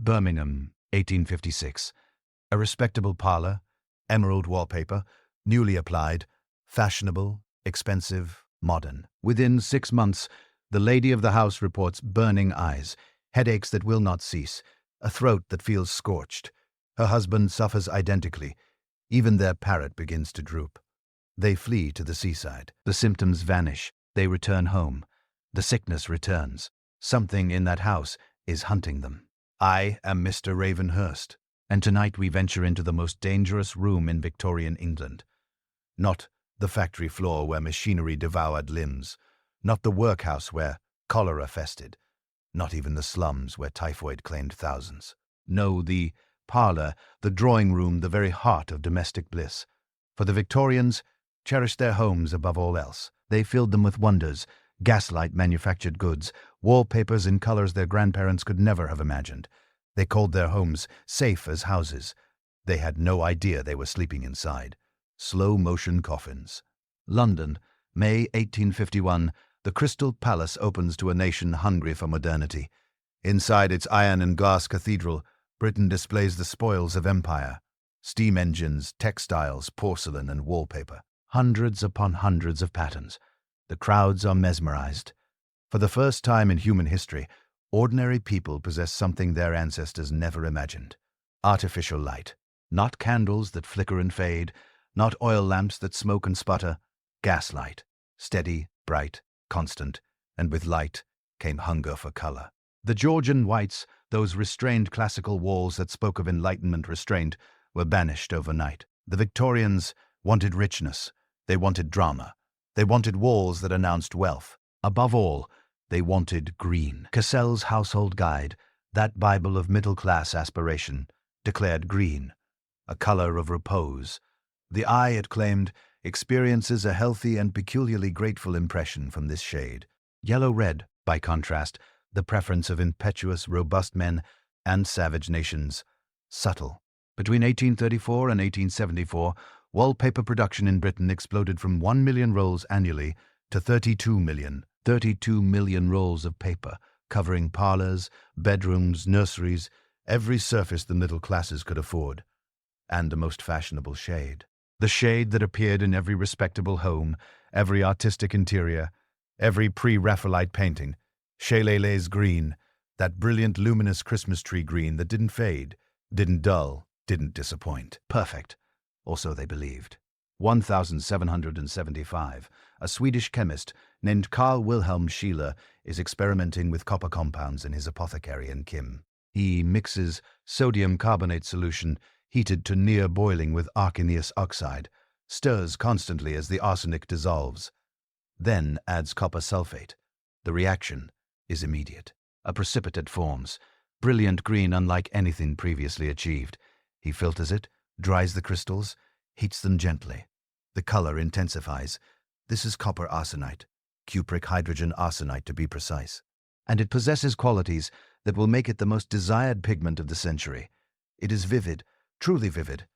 Birmingham, 1856. A respectable parlour, emerald wallpaper, newly applied, fashionable, expensive, modern. Within 6 months, the lady of the house reports burning eyes, headaches that will not cease, a throat that feels scorched. Her husband suffers identically. Even their parrot begins to droop. They flee to the seaside. The symptoms vanish. They return home. The sickness returns. Something in that house is hunting them. I am Mr. Ravenhurst, and tonight we venture into the most dangerous room in Victorian England. Not the factory floor where machinery devoured limbs, not the workhouse where cholera fested, not even the slums where typhoid claimed thousands. No, the parlour, the drawing room, the very heart of domestic bliss. For the Victorians cherished their homes above all else. They filled them with wonders, gaslight manufactured goods, wallpapers in colours their grandparents could never have imagined. They called their homes safe as houses. They had no idea they were sleeping inside. Slow-motion coffins. London, May 1851, the Crystal Palace opens to a nation hungry for modernity. Inside its iron and glass cathedral, Britain displays the spoils of empire. Steam engines, textiles, porcelain, and wallpaper. Hundreds upon hundreds of patterns. The crowds are mesmerized. For the first time in human history, ordinary people possess something their ancestors never imagined. Artificial light. Not candles that flicker and fade, not oil lamps that smoke and sputter. Gaslight. Steady, bright, constant, and with light came hunger for color. The Georgian whites, those restrained classical walls that spoke of Enlightenment restraint, were banished overnight. The Victorians wanted richness. They wanted drama. They wanted walls that announced wealth. Above all, they wanted green. Cassell's Household Guide, that Bible of middle-class aspiration, declared green, a color of repose. The eye, it claimed, experiences a healthy and peculiarly grateful impression from this shade. Yellow-red, by contrast, the preference of impetuous, robust men and savage nations. Subtle. Between 1834 and 1874, wallpaper production in Britain exploded from 1 million rolls annually to 32 million. 32 million rolls of paper, covering parlours, bedrooms, nurseries, every surface the middle classes could afford. And a most fashionable shade. The shade that appeared in every respectable home, every artistic interior, every pre-Raphaelite painting. Shillelagh's green, that brilliant luminous Christmas tree green that didn't fade, didn't dull, didn't disappoint. Perfect. Or so they believed. 1775, a Swedish chemist named Carl Wilhelm Scheele is experimenting with copper compounds in his apothecary in Kim. He mixes sodium carbonate solution heated to near boiling with arsenic oxide, stirs constantly as the arsenic dissolves, then adds copper sulfate. The reaction is immediate. A precipitate forms, brilliant green unlike anything previously achieved. He filters it, dries the crystals, heats them gently. The color intensifies. This is copper arsenite, cupric hydrogen arsenite to be precise. And it possesses qualities that will make it the most desired pigment of the century. It is vivid, truly vivid,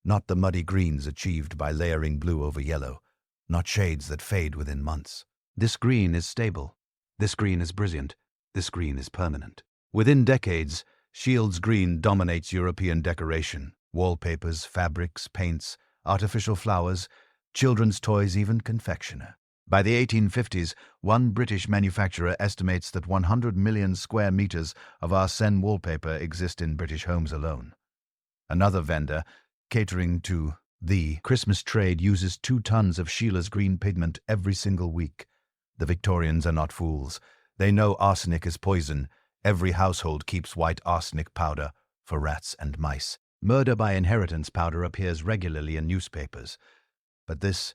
not the muddy greens achieved by layering blue over yellow, not shades that fade within months. This green is stable. This green is brilliant. This green is permanent. Within decades, Shield's green dominates European decoration. Wallpapers, fabrics, paints, artificial flowers, children's toys, even confectioner. By the 1850s, one British manufacturer estimates that 100 million square meters of Arsène wallpaper exist in British homes alone. Another vendor, catering to the Christmas trade, uses 2 tons of Sheila's green pigment every single week. The Victorians are not fools. They know arsenic is poison. Every household keeps white arsenic powder for rats and mice. Murder by inheritance powder appears regularly in newspapers. But this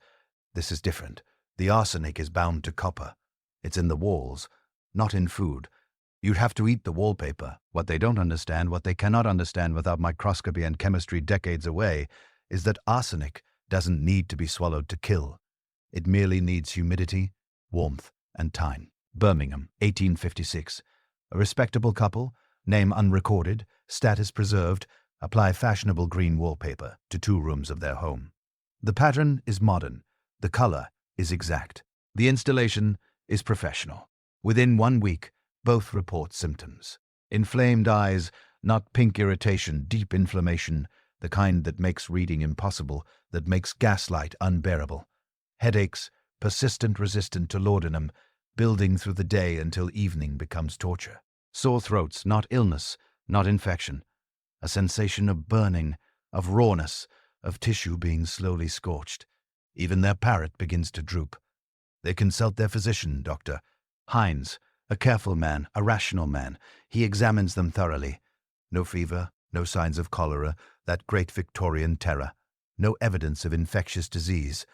is different. The arsenic is bound to copper. It's in the walls, not in food. You'd have to eat the wallpaper. What they don't understand, what they cannot understand without microscopy and chemistry decades away, is that arsenic doesn't need to be swallowed to kill. It merely needs humidity, warmth, and time. Birmingham, 1856. A respectable couple, name unrecorded, status preserved, apply fashionable green wallpaper to 2 rooms of their home. The pattern is modern. The color is exact. The installation is professional. Within 1 week, both report symptoms. Inflamed eyes, Not pink irritation, deep inflammation, the kind that makes reading impossible, that makes gaslight unbearable. Headaches, persistent resistant to laudanum, building through the day until evening becomes torture. Sore throats, not illness, not infection. A sensation of burning, of rawness, of tissue being slowly scorched. Even their parrot begins to droop. They consult their physician, Dr. Hines, a careful man, a rational man. He examines them thoroughly. No fever, no signs of cholera, that great Victorian terror. No evidence of infectious disease.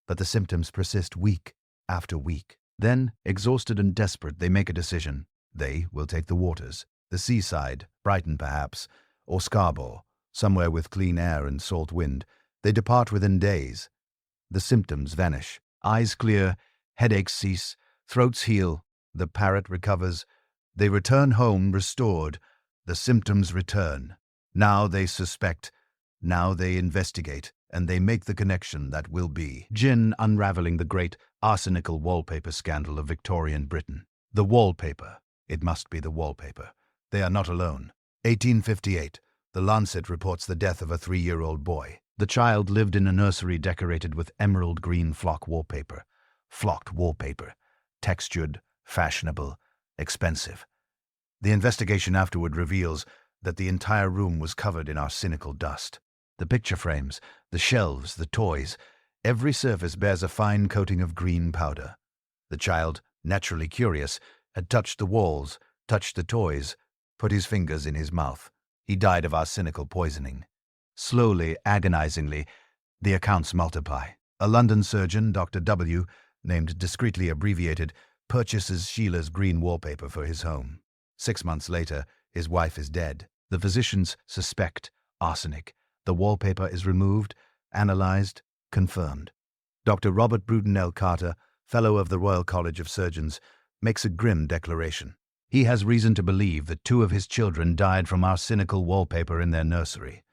But the symptoms persist week after week. Then, exhausted and desperate, they make a decision. They will take the waters. The seaside, Brighton perhaps, or Scarborough, somewhere with clean air and salt wind. They depart within days. The symptoms vanish. Eyes clear, headaches cease, throats heal. The parrot recovers. They return home restored. The symptoms return. Now they suspect. Now they investigate. And they make the connection that will be Gin unraveling the great arsenical wallpaper scandal of Victorian Britain. The wallpaper. It must be the wallpaper. They are not alone. 1858. The Lancet reports the death of a 3-year-old boy. The child lived in a nursery decorated with emerald green flock wallpaper. Flocked wallpaper. Textured, fashionable, expensive. The investigation afterward reveals that the entire room was covered in arsenical dust. The picture frames, the shelves, the toys, every surface bears a fine coating of green powder. The child, naturally curious, had touched the walls, touched the toys, put his fingers in his mouth. He died of arsenical poisoning. Slowly, agonizingly, the accounts multiply. A London surgeon, Dr. W., named discreetly abbreviated, purchases Sheila's green wallpaper for his home. 6 months later, his wife is dead. The physicians suspect arsenic. The wallpaper is removed, analyzed, confirmed. Dr. Robert Brudenell Carter, Fellow of the Royal College of Surgeons, makes a grim declaration. He has reason to believe that 2 of his children died from arsenical wallpaper in their nursery.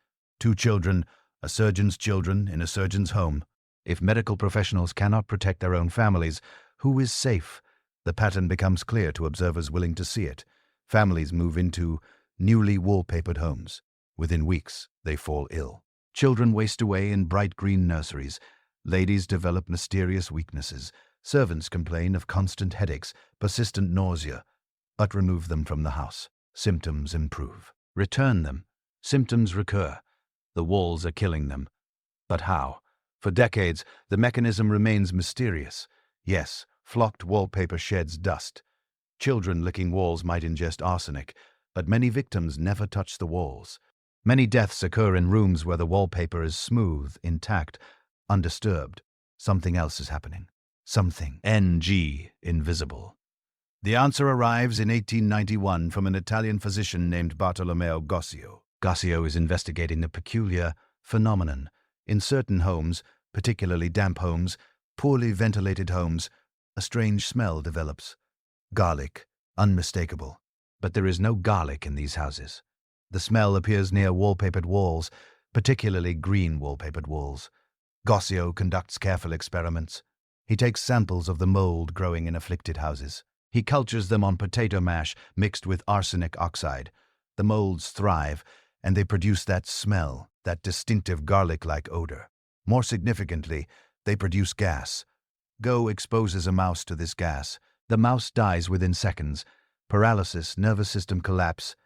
2 children, a surgeon's children in a surgeon's home. If medical professionals cannot protect their own families, who is safe? The pattern becomes clear to observers willing to see it. Families move into newly wallpapered homes. Within weeks, they fall ill. Children waste away in bright green nurseries. Ladies develop mysterious weaknesses. Servants complain of constant headaches, persistent nausea. But remove them from the house. Symptoms improve. Return them. Symptoms recur. The walls are killing them. But how? For decades, the mechanism remains mysterious. Yes, flocked wallpaper sheds dust. Children licking walls might ingest arsenic, but many victims never touch the walls. Many deaths occur in rooms where the wallpaper is smooth, intact, undisturbed. Something else is happening. Something. Invisible. The answer arrives in 1891 from an Italian physician named Bartolomeo Gossio. Gossio is investigating the peculiar phenomenon. In certain homes, particularly damp homes, poorly ventilated homes, a strange smell develops. Garlic, unmistakable. But there is no garlic in these houses. The smell appears near wallpapered walls, particularly green wallpapered walls. Gossio conducts careful experiments. He takes samples of the mold growing in afflicted houses. He cultures them on potato mash mixed with arsenic oxide. The molds thrive, and they produce that smell, that distinctive garlic-like odor. More significantly, they produce gas. Go exposes a mouse to this gas. The mouse dies within seconds. Paralysis, nervous system collapse.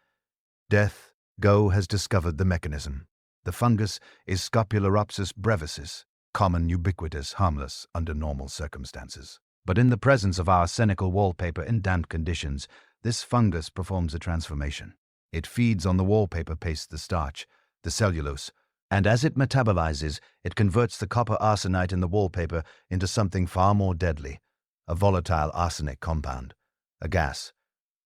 Death. Go has discovered the mechanism. The fungus is Scopuloropsis brevisis, common, ubiquitous, harmless under normal circumstances. But in the presence of arsenical wallpaper in damp conditions, this fungus performs a transformation. It feeds on the wallpaper paste, the starch, the cellulose, and as it metabolizes, it converts the copper arsenite in the wallpaper into something far more deadly, a volatile arsenic compound, a gas.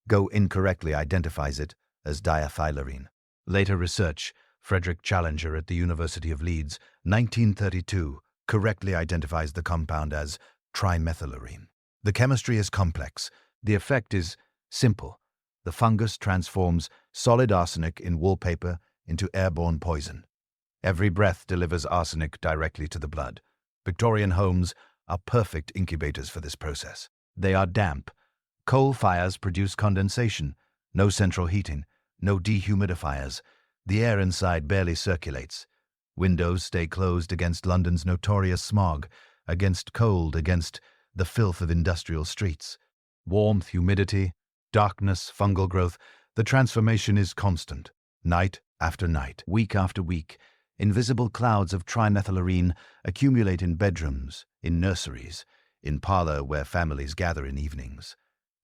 Go incorrectly identifies it as diethylorine. Later research, Frederick Challenger at the University of Leeds, 1932, correctly identifies the compound as trimethylorine. The chemistry is complex. The effect is simple. The fungus transforms solid arsenic in wallpaper into airborne poison. Every breath delivers arsenic directly to the blood. Victorian homes are perfect incubators for this process. They are damp. Coal fires produce condensation, no central heating, no dehumidifiers. The air inside barely circulates. Windows stay closed against London's notorious smog, against cold, against the filth of industrial streets. Warmth, humidity, darkness, fungal growth, the transformation is constant. Night after night, week after week, invisible clouds of trimethylurine accumulate in bedrooms, in nurseries, in parlor where families gather in evenings.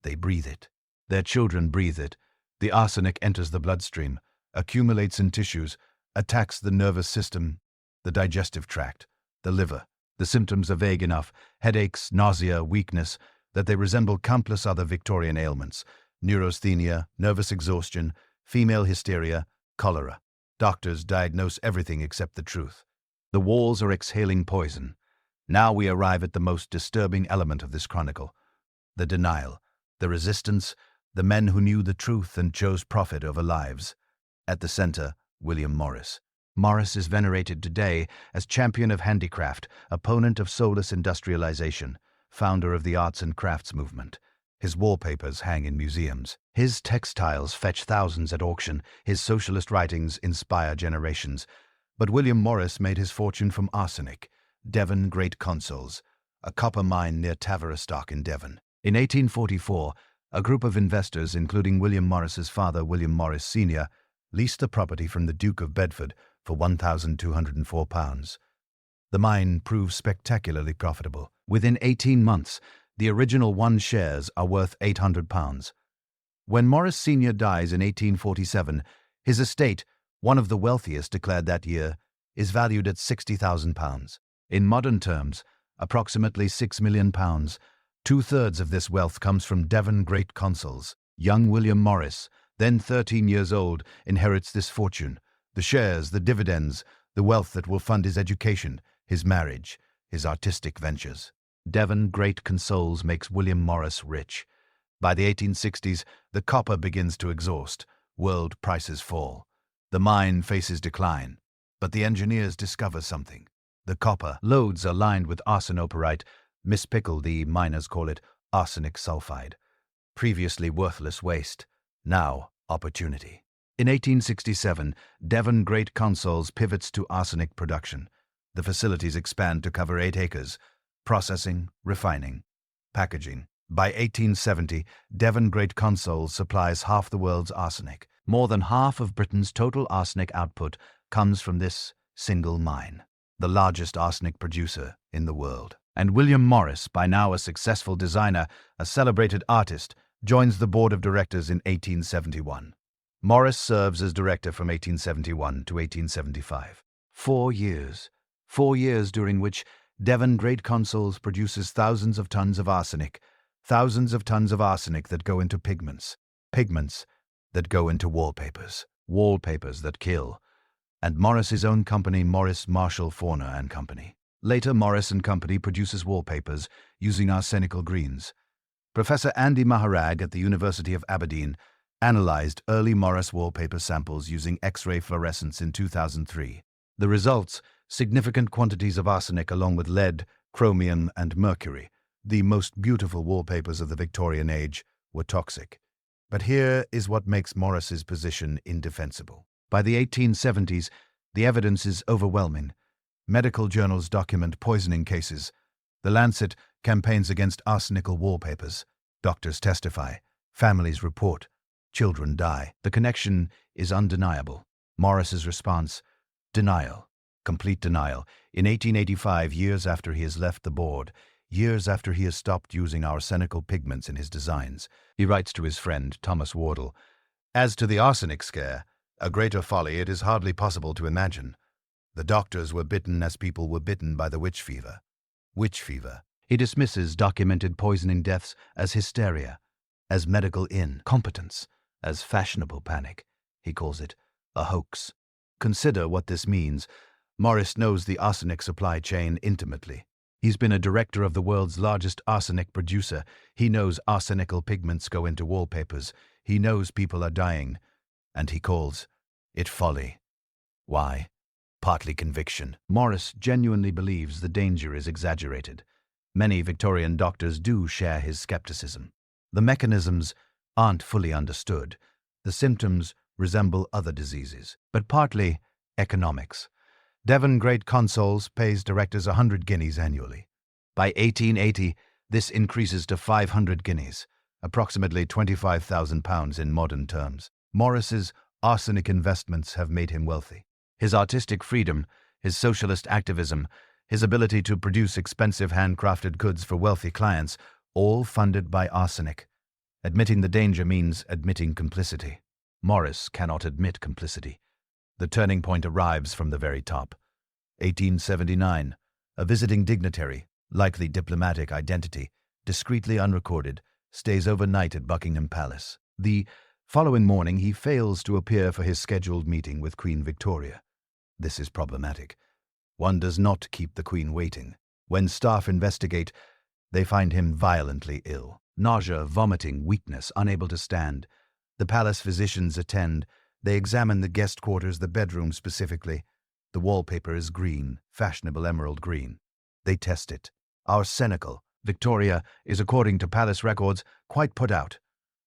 They breathe it. Their children breathe it. The arsenic enters the bloodstream, accumulates in tissues, attacks the nervous system, the digestive tract, the liver. The symptoms are vague enough: headaches, nausea, weakness, that they resemble countless other Victorian ailments: neurasthenia, nervous exhaustion, female hysteria, cholera. Doctors diagnose everything except the truth. The walls are exhaling poison. Now we arrive at the most disturbing element of this chronicle: the denial, the resistance, the men who knew the truth and chose profit over lives. At the center, William Morris. Morris is venerated today as champion of handicraft, opponent of soulless industrialization, founder of the arts and crafts movement. His wallpapers hang in museums. His textiles fetch thousands at auction. His socialist writings inspire generations. But William Morris made his fortune from arsenic, Devon Great Consols, a copper mine near Tavistock in Devon. In 1844, a group of investors, including William Morris's father, William Morris Sr., leased the property from the Duke of Bedford for £1,204. The mine proved spectacularly profitable. Within 18 months, the original 1 shares are worth £800. When Morris Sr. dies in 1847, his estate, one of the wealthiest declared that year, is valued at £60,000. In modern terms, approximately £6 million. 2/3 of this wealth comes from Devon Great Consols. Young William Morris, then 13 years old, inherits this fortune: the shares, the dividends, the wealth that will fund his education, his marriage, his artistic ventures. Devon Great Consols makes William Morris rich. By the 1860s, the copper begins to exhaust. World prices fall. The mine faces decline. But the engineers discover something. The copper lodes are lined with arsenoperite, mispickled, the miners call it arsenic sulfide. Previously worthless waste, now opportunity. In 1867, Devon Great Consols pivots to arsenic production. The facilities expand to cover 8 acres. Processing, refining, packaging. By 1870, Devon Great Consols supplies half the world's arsenic. More than half of Britain's total arsenic output comes from this single mine, the largest arsenic producer in the world. And William Morris, by now a successful designer, a celebrated artist, joins the board of directors in 1871. Morris serves as director from 1871 to 1875. 4 years. 4 years during which Devon Great Consols produces thousands of tons of arsenic that go into pigments, pigments that go into wallpapers, wallpapers that kill. And Morris's own company, Morris Marshall Fauna and Company. Later, Morris and Company produces wallpapers using arsenical greens. Professor Andy Maharag at the University of Aberdeen analyzed early Morris wallpaper samples using X-ray fluorescence in 2003. The results: significant quantities of arsenic along with lead, chromium, and mercury. The most beautiful wallpapers of the Victorian age were toxic. But here is what makes Morris's position indefensible. By the 1870s, the evidence is overwhelming. Medical journals document poisoning cases. The Lancet campaigns against arsenical wallpapers. Doctors testify. Families report. Children die. The connection is undeniable. Morris's response: denial. Complete denial. In 1885, years after he has left the board, years after he has stopped using arsenical pigments in his designs, he writes to his friend Thomas Wardle, "As to the arsenic scare, a greater folly it is hardly possible to imagine. The doctors were bitten as people were bitten by the witch fever." Witch fever. He dismisses documented poisoning deaths as hysteria, as medical incompetence, as fashionable panic. He calls it a hoax. Consider what this means. Morris knows the arsenic supply chain intimately. He's been a director of the world's largest arsenic producer. He knows arsenical pigments go into wallpapers. He knows people are dying. And he calls it folly. Why? Partly conviction. Morris genuinely believes the danger is exaggerated. Many Victorian doctors do share his skepticism. The mechanisms aren't fully understood. The symptoms resemble other diseases, but partly economics. Devon Great Consols pays directors 100 guineas annually. By 1880, this increases to 500 guineas, approximately £25,000 in modern terms. Morris's arsenic investments have made him wealthy. His artistic freedom, his socialist activism, his ability to produce expensive handcrafted goods for wealthy clients, all funded by arsenic. Admitting the danger means admitting complicity. Morris cannot admit complicity. The turning point arrives from the very top. 1879. A visiting dignitary, likely diplomatic identity, discreetly unrecorded, stays overnight at Buckingham Palace. The following morning he fails to appear for his scheduled meeting with Queen Victoria. This is problematic. One does not keep the Queen waiting. When staff investigate, they find him violently ill. Nausea, vomiting, weakness, unable to stand. The palace physicians attend. They examine the guest quarters, the bedroom specifically. The wallpaper is green, fashionable emerald green. They test it. Arsenical. Victoria is, according to palace records, quite put out.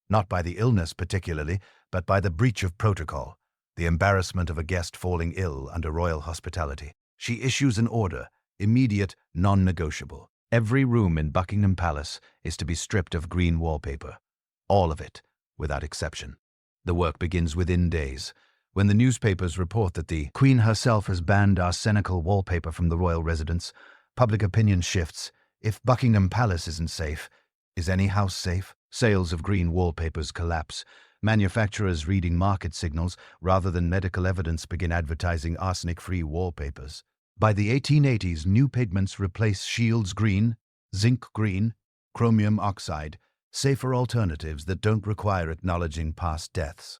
Not by the illness particularly, but by the breach of protocol, the embarrassment of a guest falling ill under royal hospitality. She issues an order, immediate, non-negotiable. Every room in Buckingham Palace is to be stripped of green wallpaper. All of it, without exception. The work begins within days. When the newspapers report that the Queen herself has banned arsenical wallpaper from the royal residence, public opinion shifts. If Buckingham Palace isn't safe, is any house safe? Sales of green wallpapers collapse. Manufacturers, reading market signals rather than medical evidence, begin advertising arsenic-free wallpapers. By the 1880s, new pigments replace Shields green, zinc green, chromium oxide, safer alternatives that don't require acknowledging past deaths.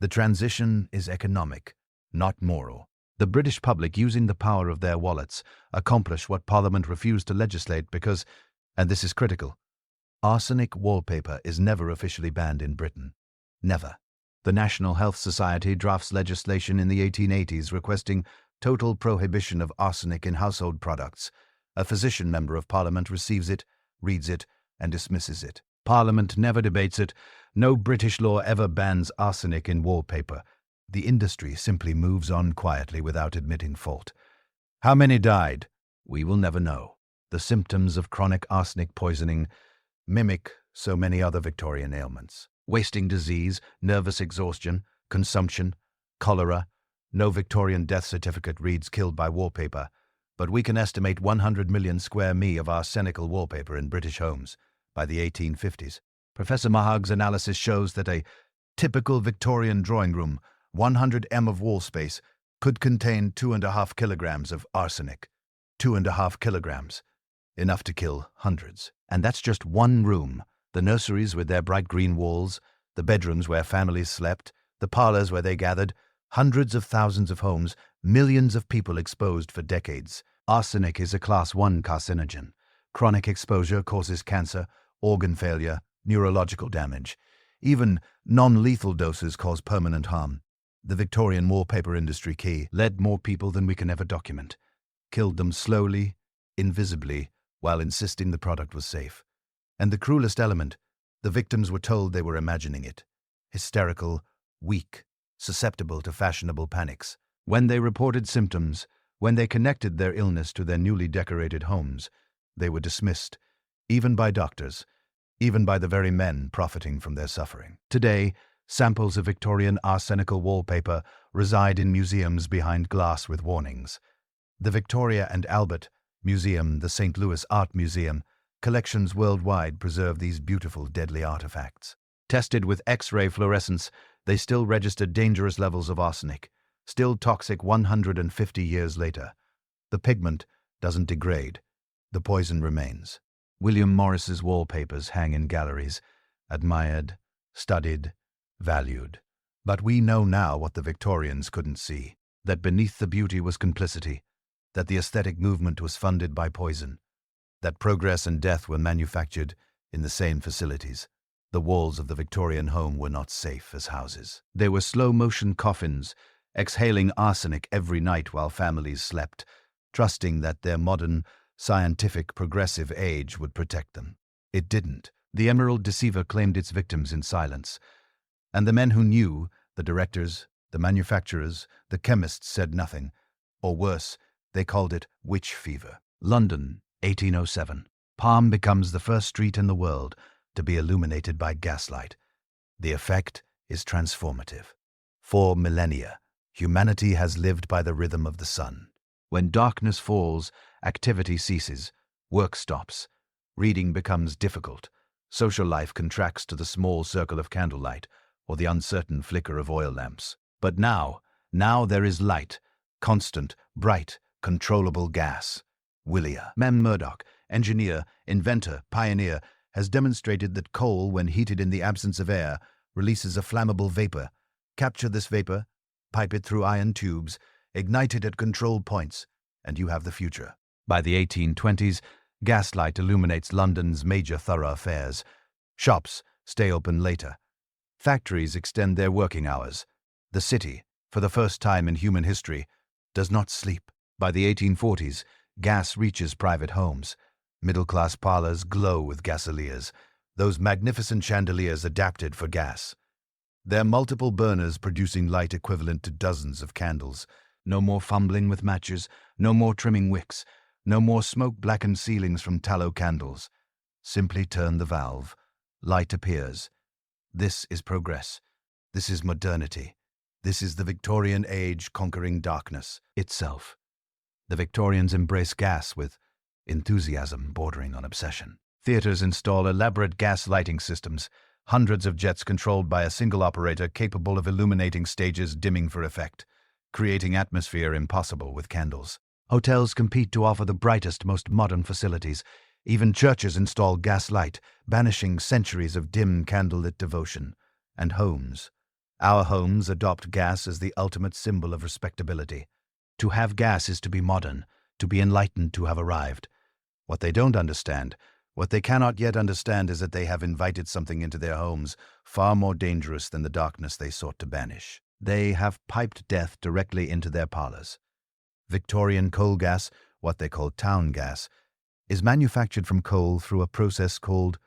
The transition is economic, not moral. The British public, using the power of their wallets, accomplish what Parliament refused to legislate because, and this is critical, arsenic wallpaper is never officially banned in Britain. Never. The National Health Society drafts legislation in the 1880s requesting total prohibition of arsenic in household products. A physician member of Parliament receives it, reads it, and dismisses it. Parliament never debates it. No British law ever bans arsenic in wallpaper. The industry simply moves on quietly without admitting fault. How many died? We will never know. The symptoms of chronic arsenic poisoning mimic so many other Victorian ailments. Wasting disease, nervous exhaustion, consumption, cholera. No Victorian death certificate reads killed by wallpaper, but we can estimate 100 million square mi of arsenical wallpaper in British homes by the 1850s. Professor Mahag's analysis shows that a typical Victorian drawing room, 100 m of wall space, could contain 2.5 kilograms of arsenic. 2.5 kilograms. Enough to kill hundreds. And that's just one room. The nurseries with their bright green walls, the bedrooms where families slept, the parlors where they gathered, hundreds of thousands of homes, millions of people exposed for decades. Arsenic is a Class 1 carcinogen. Chronic exposure causes cancer, organ failure, neurological damage. Even non-lethal doses cause permanent harm. The Victorian wallpaper industry led more people than we can ever document. Killed them slowly, invisibly, while insisting the product was safe. And the cruelest element, the victims were told they were imagining it. Hysterical, weak, susceptible to fashionable panics. When they reported symptoms, when they connected their illness to their newly decorated homes, they were dismissed, even by doctors, even by the very men profiting from their suffering. Today, samples of Victorian arsenical wallpaper reside in museums behind glass with warnings. The Victoria and Albert Museum, the St. Louis Art Museum, collections worldwide preserve these beautiful, deadly artifacts. Tested with X-ray fluorescence, they still register dangerous levels of arsenic, still toxic 150 years later. The pigment doesn't degrade. The poison remains. William Morris's wallpapers hang in galleries, admired, studied, valued. But we know now what the Victorians couldn't see, that beneath the beauty was complicity, that the aesthetic movement was funded by poison, that progress and death were manufactured in the same facilities. The walls of the Victorian home were not safe as houses. They were slow-motion coffins, exhaling arsenic every night while families slept, trusting that their modern, scientific, progressive age would protect them. It didn't. The Emerald Deceiver claimed its victims in silence, and the men who knew, The directors, the manufacturers, the chemists said nothing, or worse, they called it witch fever. London, 1807. Palm becomes the first street in the world to be illuminated by gaslight. The effect is transformative. For millennia, humanity has lived by the rhythm of the sun. When darkness falls, activity ceases, work stops, reading becomes difficult, social life contracts to the small circle of candlelight or the uncertain flicker of oil lamps. But now there is light, constant, bright, controllable gas. William Murdoch, engineer, inventor, pioneer, has demonstrated that coal, when heated in the absence of air, releases a flammable vapor. Capture this vapor, pipe it through iron tubes, ignite it at control points, and you have the future. By the 1820s, gaslight illuminates London's major thoroughfares. Shops stay open later. Factories extend their working hours. The city, for the first time in human history, does not sleep. By the 1840s, gas reaches private homes. Middle-class parlors glow with gasoliers, those magnificent chandeliers adapted for gas. Their multiple burners producing light equivalent to dozens of candles. No more fumbling with matches, no more trimming wicks, no more smoke-blackened ceilings from tallow candles. Simply turn the valve. Light appears. This is progress. This is modernity. This is the Victorian age conquering darkness itself. The Victorians embrace gas with enthusiasm bordering on obsession. Theaters install elaborate gas lighting systems, hundreds of jets controlled by a single operator capable of illuminating stages dimming for effect, creating atmosphere impossible with candles. Hotels compete to offer the brightest, most modern facilities. Even churches install gas light, banishing centuries of dim candlelit devotion. And homes. Our homes adopt gas as the ultimate symbol of respectability. To have gas is to be modern, to be enlightened, to have arrived. What they don't understand, what they cannot yet understand, is that they have invited something into their homes far more dangerous than the darkness they sought to banish. They have piped death directly into their parlors. Victorian coal gas, what they call town gas, is manufactured from coal through a process called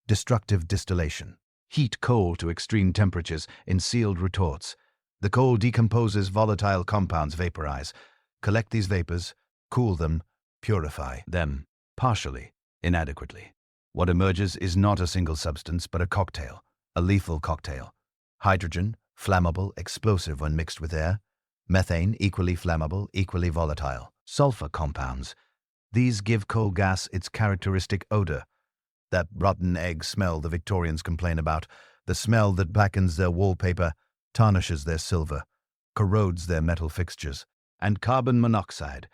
destructive distillation. Heat coal to extreme temperatures in sealed retorts. The coal decomposes, volatile compounds vaporize. Collect these vapors, cool them, purify them, partially, inadequately. What emerges is not a single substance, but a cocktail, a lethal cocktail. Hydrogen, flammable, explosive when mixed with air. Methane, equally flammable, equally volatile. Sulfur compounds. These give coal gas its characteristic odor. That rotten egg smell the Victorians complain about, the smell that blackens their wallpaper, tarnishes their silver, corrodes their metal fixtures. And carbon monoxide.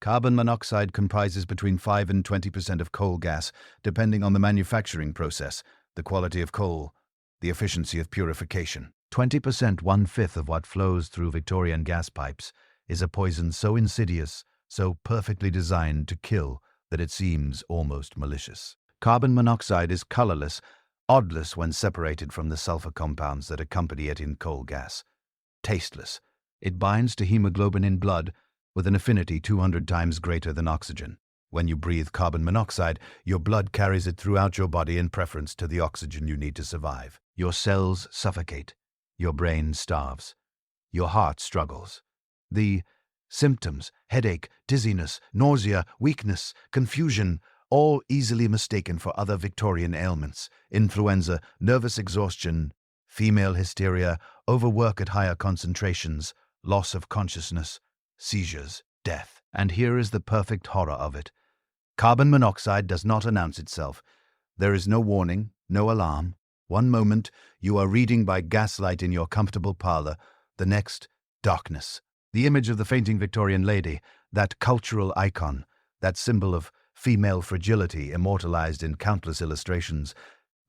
Carbon monoxide comprises between 5 and 20% of coal gas, depending on the manufacturing process, the quality of coal, the efficiency of purification. 20%, 1/5 of what flows through Victorian gas pipes, is a poison so insidious, so perfectly designed to kill, that it seems almost malicious. Carbon monoxide is colorless, odorless when separated from the sulfur compounds that accompany it in coal gas. Tasteless. It binds to hemoglobin in blood with an affinity 200 times greater than oxygen. When you breathe carbon monoxide, your blood carries it throughout your body in preference to the oxygen you need to survive. Your cells suffocate. Your brain starves. Your heart struggles. The symptoms, headache, dizziness, nausea, weakness, confusion, all easily mistaken for other Victorian ailments: influenza, nervous exhaustion, female hysteria, overwork at higher concentrations, loss of consciousness, seizures, death. And here is the perfect horror of it. Carbon monoxide does not announce itself. There is no warning, no alarm. One moment, you are reading by gaslight in your comfortable parlor. The next, darkness. The image of the fainting Victorian lady, that cultural icon, that symbol of female fragility immortalized in countless illustrations,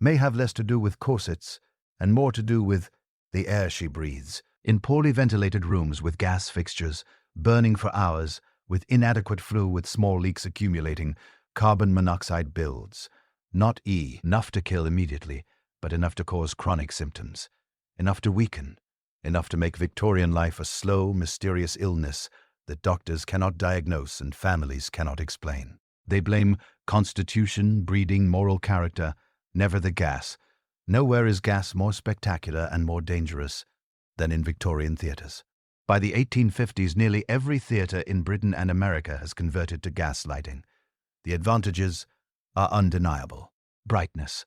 may have less to do with corsets and more to do with the air she breathes. In poorly ventilated rooms with gas fixtures, burning for hours, with inadequate flue, with small leaks accumulating, carbon monoxide builds. Not enough to kill immediately, but enough to cause chronic symptoms, enough to weaken, enough to make Victorian life a slow, mysterious illness that doctors cannot diagnose and families cannot explain. They blame constitution, breeding, moral character, never the gas. Nowhere is gas more spectacular and more dangerous than in Victorian theatres. By the 1850s, nearly every theatre in Britain and America has converted to gas lighting. The advantages are undeniable. Brightness.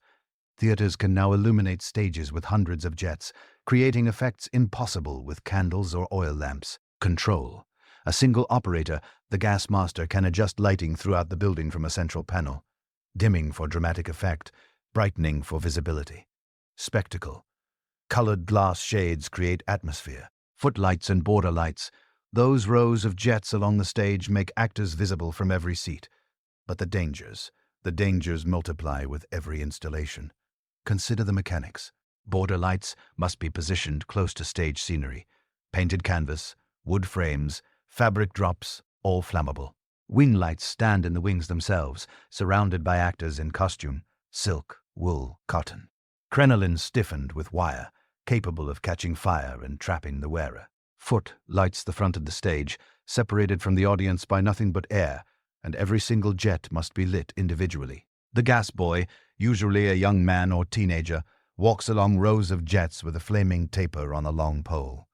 Theatres can now illuminate stages with hundreds of jets, creating effects impossible with candles or oil lamps. Control. A single operator, the gas master, can adjust lighting throughout the building from a central panel. Dimming for dramatic effect, brightening for visibility. Spectacle. Colored glass shades create atmosphere. Footlights and border lights. Those rows of jets along the stage make actors visible from every seat. But the dangers multiply with every installation. Consider the mechanics. Border lights must be positioned close to stage scenery. Painted canvas, wood frames, fabric drops, all flammable. Wing lights stand in the wings themselves, surrounded by actors in costume, silk, wool, cotton. Crinoline stiffened with wire, capable of catching fire and trapping the wearer. Foot lights the front of the stage, separated from the audience by nothing but air, and every single jet must be lit individually. The gas boy, usually a young man or teenager, walks along rows of jets with a flaming taper on a long pole.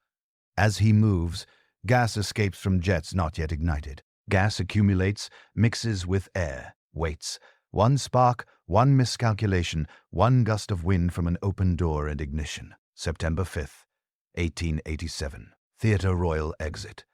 As he moves, gas escapes from jets not yet ignited. Gas accumulates, mixes with air, waits. One spark, one miscalculation, one gust of wind from an open door and ignition. September 5th, 1887. Theatre Royal exit.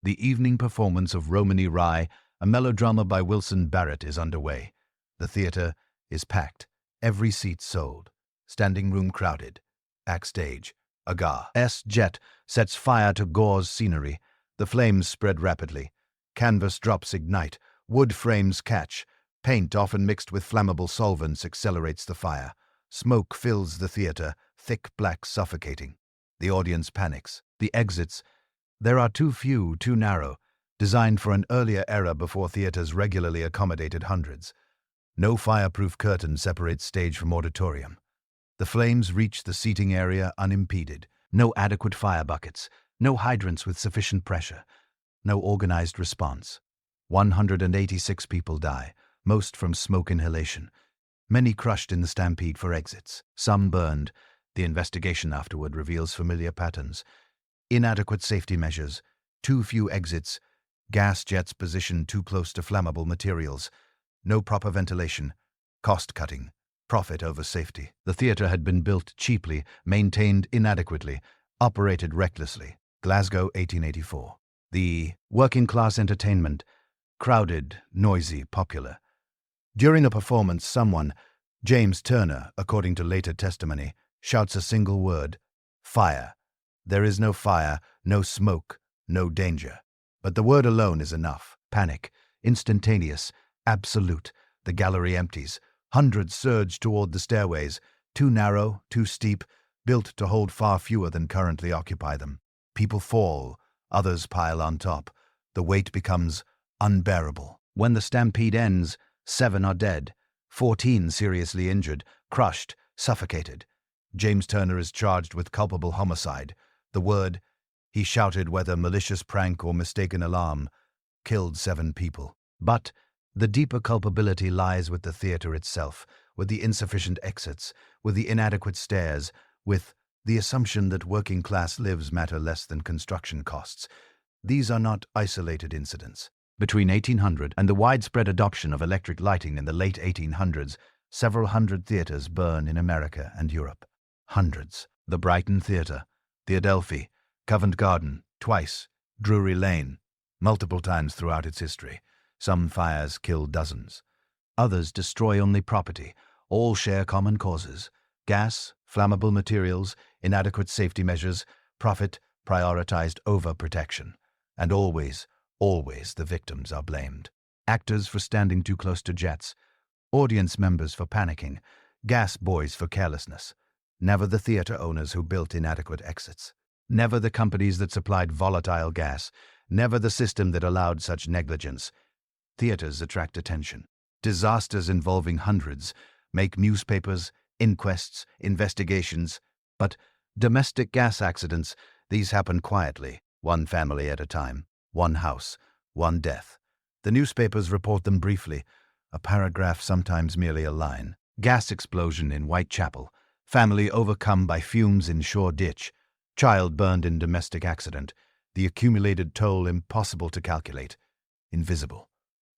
The evening performance of Romany Rye, a melodrama by Wilson Barrett, is underway. The theatre is packed, every seat sold. Standing room crowded. Backstage, a gas jet sets fire to Gore's scenery. The flames spread rapidly. Canvas drops ignite. Wood frames catch. Paint, often mixed with flammable solvents, accelerates the fire. Smoke fills the theatre, thick black, suffocating. The audience panics. The exits. There are too few, too narrow, designed for an earlier era before theatres regularly accommodated hundreds. No fireproof curtain separates stage from auditorium. The flames reach the seating area unimpeded. No adequate fire buckets, no hydrants with sufficient pressure, no organized response. 186 people die, most from smoke inhalation. Many crushed in the stampede for exits. Some burned. The investigation afterward reveals familiar patterns. Inadequate safety measures, too few exits, gas jets positioned too close to flammable materials, no proper ventilation, cost-cutting, profit over safety. The theatre had been built cheaply, maintained inadequately, operated recklessly. Glasgow, 1884. The working-class entertainment, crowded, noisy, popular. During a performance, someone, James Turner, according to later testimony, shouts a single word: fire. There is no fire, no smoke, no danger. But the word alone is enough. Panic, instantaneous, absolute. The gallery empties. Hundreds surge toward the stairways, too narrow, too steep, built to hold far fewer than currently occupy them. People fall, others pile on top. The weight becomes unbearable. When the stampede ends, 7 are dead, 14 seriously injured, crushed, suffocated. James Turner is charged with culpable homicide. The word, he shouted, whether malicious prank or mistaken alarm, killed 7 people. But the deeper culpability lies with the theatre itself, with the insufficient exits, with the inadequate stairs, with the assumption that working-class lives matter less than construction costs. These are not isolated incidents. Between 1800 and the widespread adoption of electric lighting in the late 1800s, several hundred theatres burn in America and Europe. Hundreds. The Brighton Theatre, the Adelphi, Covent Garden, twice, Drury Lane, multiple times throughout its history. Some fires kill dozens. Others destroy only property. All share common causes: gas, flammable materials, inadequate safety measures, profit prioritized over protection. And always the victims are blamed. Actors for standing too close to jets, audience members for panicking, gas boys for carelessness. Never the theatre owners who built inadequate exits. Never the companies that supplied volatile gas. Never the system that allowed such negligence. Theatres attract attention. Disasters involving hundreds make newspapers, inquests, investigations. But domestic gas accidents, these happen quietly, one family at a time, one house, one death. The newspapers report them briefly, a paragraph, sometimes merely a line. Gas explosion in Whitechapel. Family overcome by fumes in Shoreditch. Child burned in domestic accident. The accumulated toll impossible to calculate. Invisible.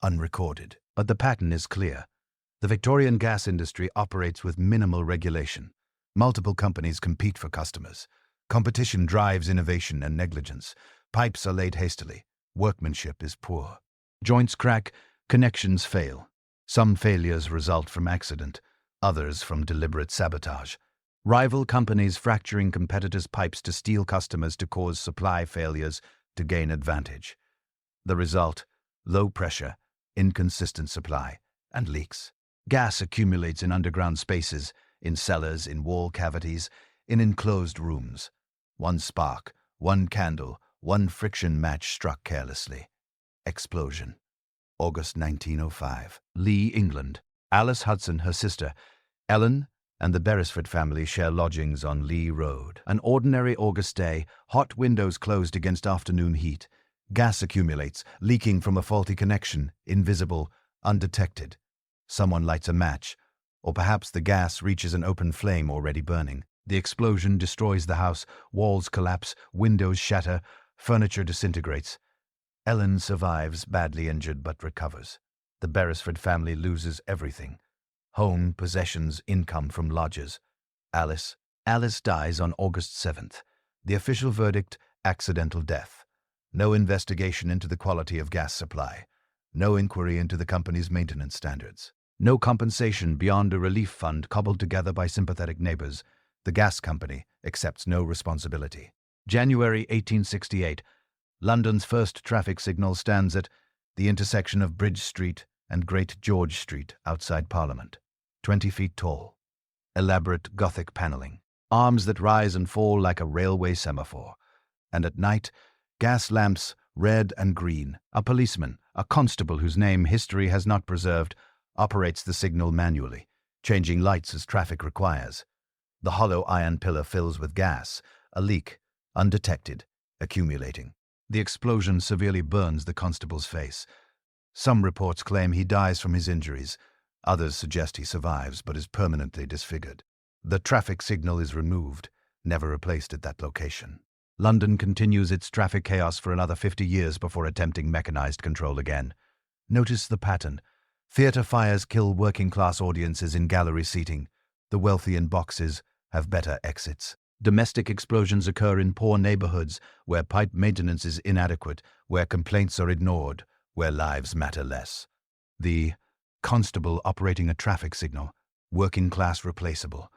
Unrecorded. But the pattern is clear. The Victorian gas industry operates with minimal regulation. Multiple companies compete for customers. Competition drives innovation and negligence. Pipes are laid hastily. Workmanship is poor. Joints crack, connections fail. Some failures result from accident, others from deliberate sabotage. Rival companies fracturing competitors' pipes to steal customers to cause supply failures to gain advantage. The result: low pressure, inconsistent supply, and leaks. Gas accumulates in underground spaces, in cellars, in wall cavities, in enclosed rooms. One spark, one candle, one friction match struck carelessly. Explosion. August 1905. Lee, England. Alice Hudson, her sister, Ellen, and the Beresford family share lodgings on Lee Road. An ordinary August day, hot windows closed against afternoon heat. Gas accumulates, leaking from a faulty connection, invisible, undetected. Someone lights a match, or perhaps the gas reaches an open flame already burning. The explosion destroys the house, walls collapse, windows shatter, furniture disintegrates. Ellen survives, badly injured, but recovers. The Beresford family loses everything: home, possessions, income from lodgers. Alice dies on August 7th. The official verdict: accidental death. No investigation into the quality of gas supply. No inquiry into the company's maintenance standards. No compensation beyond a relief fund cobbled together by sympathetic neighbors. The gas company accepts no responsibility. January 1868. London's first traffic signal stands at the intersection of Bridge Street and Great George Street outside Parliament. 20 feet tall. Elaborate Gothic paneling. Arms that rise and fall like a railway semaphore. And at night, gas lamps, red and green. A policeman, a constable whose name history has not preserved, operates the signal manually, changing lights as traffic requires. The hollow iron pillar fills with gas, a leak, undetected, accumulating. The explosion severely burns the constable's face. Some reports claim he dies from his injuries. Others suggest he survives but is permanently disfigured. The traffic signal is removed, never replaced at that location. London continues its traffic chaos for another 50 years before attempting mechanized control again. Notice the pattern. Theatre fires kill working-class audiences in gallery seating. The wealthy in boxes have better exits. Domestic explosions occur in poor neighborhoods where pipe maintenance is inadequate, where complaints are ignored, where lives matter less. The constable operating a traffic signal, working class replaceable.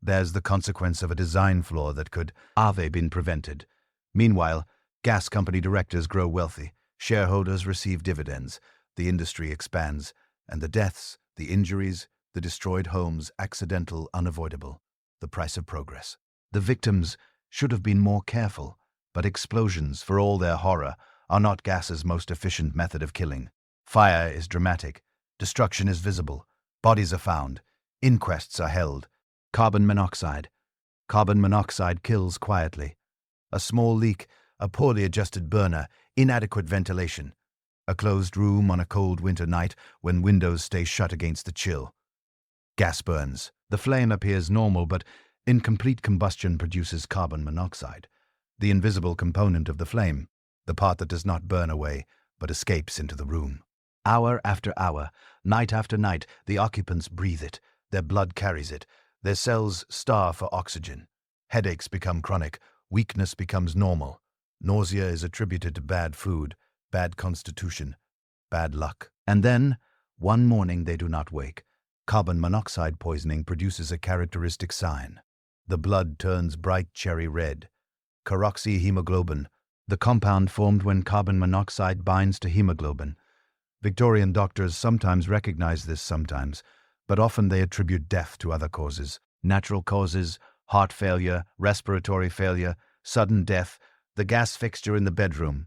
There's the consequence of a design flaw that could have been prevented. Meanwhile, gas company directors grow wealthy, shareholders receive dividends, the industry expands, and the deaths, the injuries, the destroyed homes, accidental, unavoidable. The price of progress. The victims should have been more careful, but explosions, for all their horror, are not gas's most efficient method of killing. Fire is dramatic. Destruction is visible. Bodies are found. Inquests are held. Carbon monoxide. Carbon monoxide kills quietly. A small leak, a poorly adjusted burner, inadequate ventilation. A closed room on a cold winter night when windows stay shut against the chill. Gas burns. The flame appears normal, but incomplete combustion produces carbon monoxide, the invisible component of the flame, the part that does not burn away, but escapes into the room. Hour after hour, night after night, the occupants breathe it, their blood carries it, their cells starve for oxygen. Headaches become chronic, weakness becomes normal. Nausea is attributed to bad food, bad constitution, bad luck. And then, one morning they do not wake. Carbon monoxide poisoning produces a characteristic sign. The blood turns bright cherry red. Carboxyhemoglobin, the compound formed when carbon monoxide binds to hemoglobin. Victorian doctors sometimes recognize this sometimes, but often they attribute death to other causes. Natural causes, heart failure, respiratory failure, sudden death, the gas fixture in the bedroom.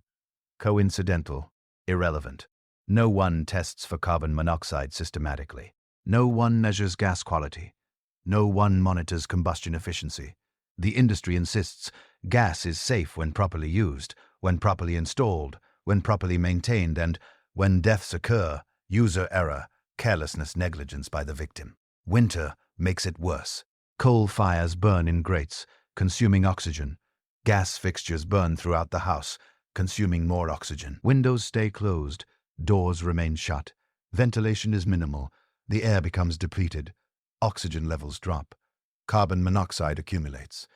Coincidental, irrelevant. No one tests for carbon monoxide systematically. No one measures gas quality. No one monitors combustion efficiency. The industry insists gas is safe when properly used, when properly installed, when properly maintained, and when deaths occur, user error, carelessness, negligence by the victim. Winter makes it worse. Coal fires burn in grates, consuming oxygen. Gas fixtures burn throughout the house, consuming more oxygen. Windows stay closed, doors remain shut. Ventilation is minimal, the air becomes depleted, oxygen levels drop. Carbon monoxide accumulates.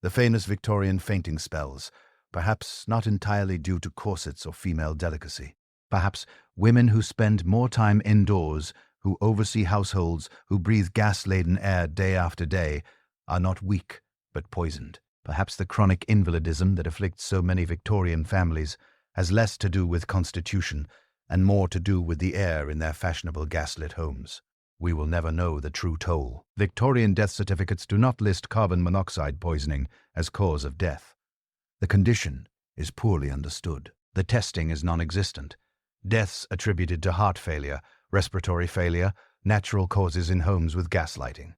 The famous Victorian fainting spells, perhaps not entirely due to corsets or female delicacy. Perhaps women who spend more time indoors, who oversee households, who breathe gas-laden air day after day, are not weak, but poisoned. Perhaps the chronic invalidism that afflicts so many Victorian families has less to do with constitution and more to do with the air in their fashionable gaslit homes. We will never know the true toll. Victorian death certificates do not list carbon monoxide poisoning as cause of death. The condition is poorly understood. The testing is non-existent. Deaths attributed to heart failure, respiratory failure, natural causes in homes with gaslighting.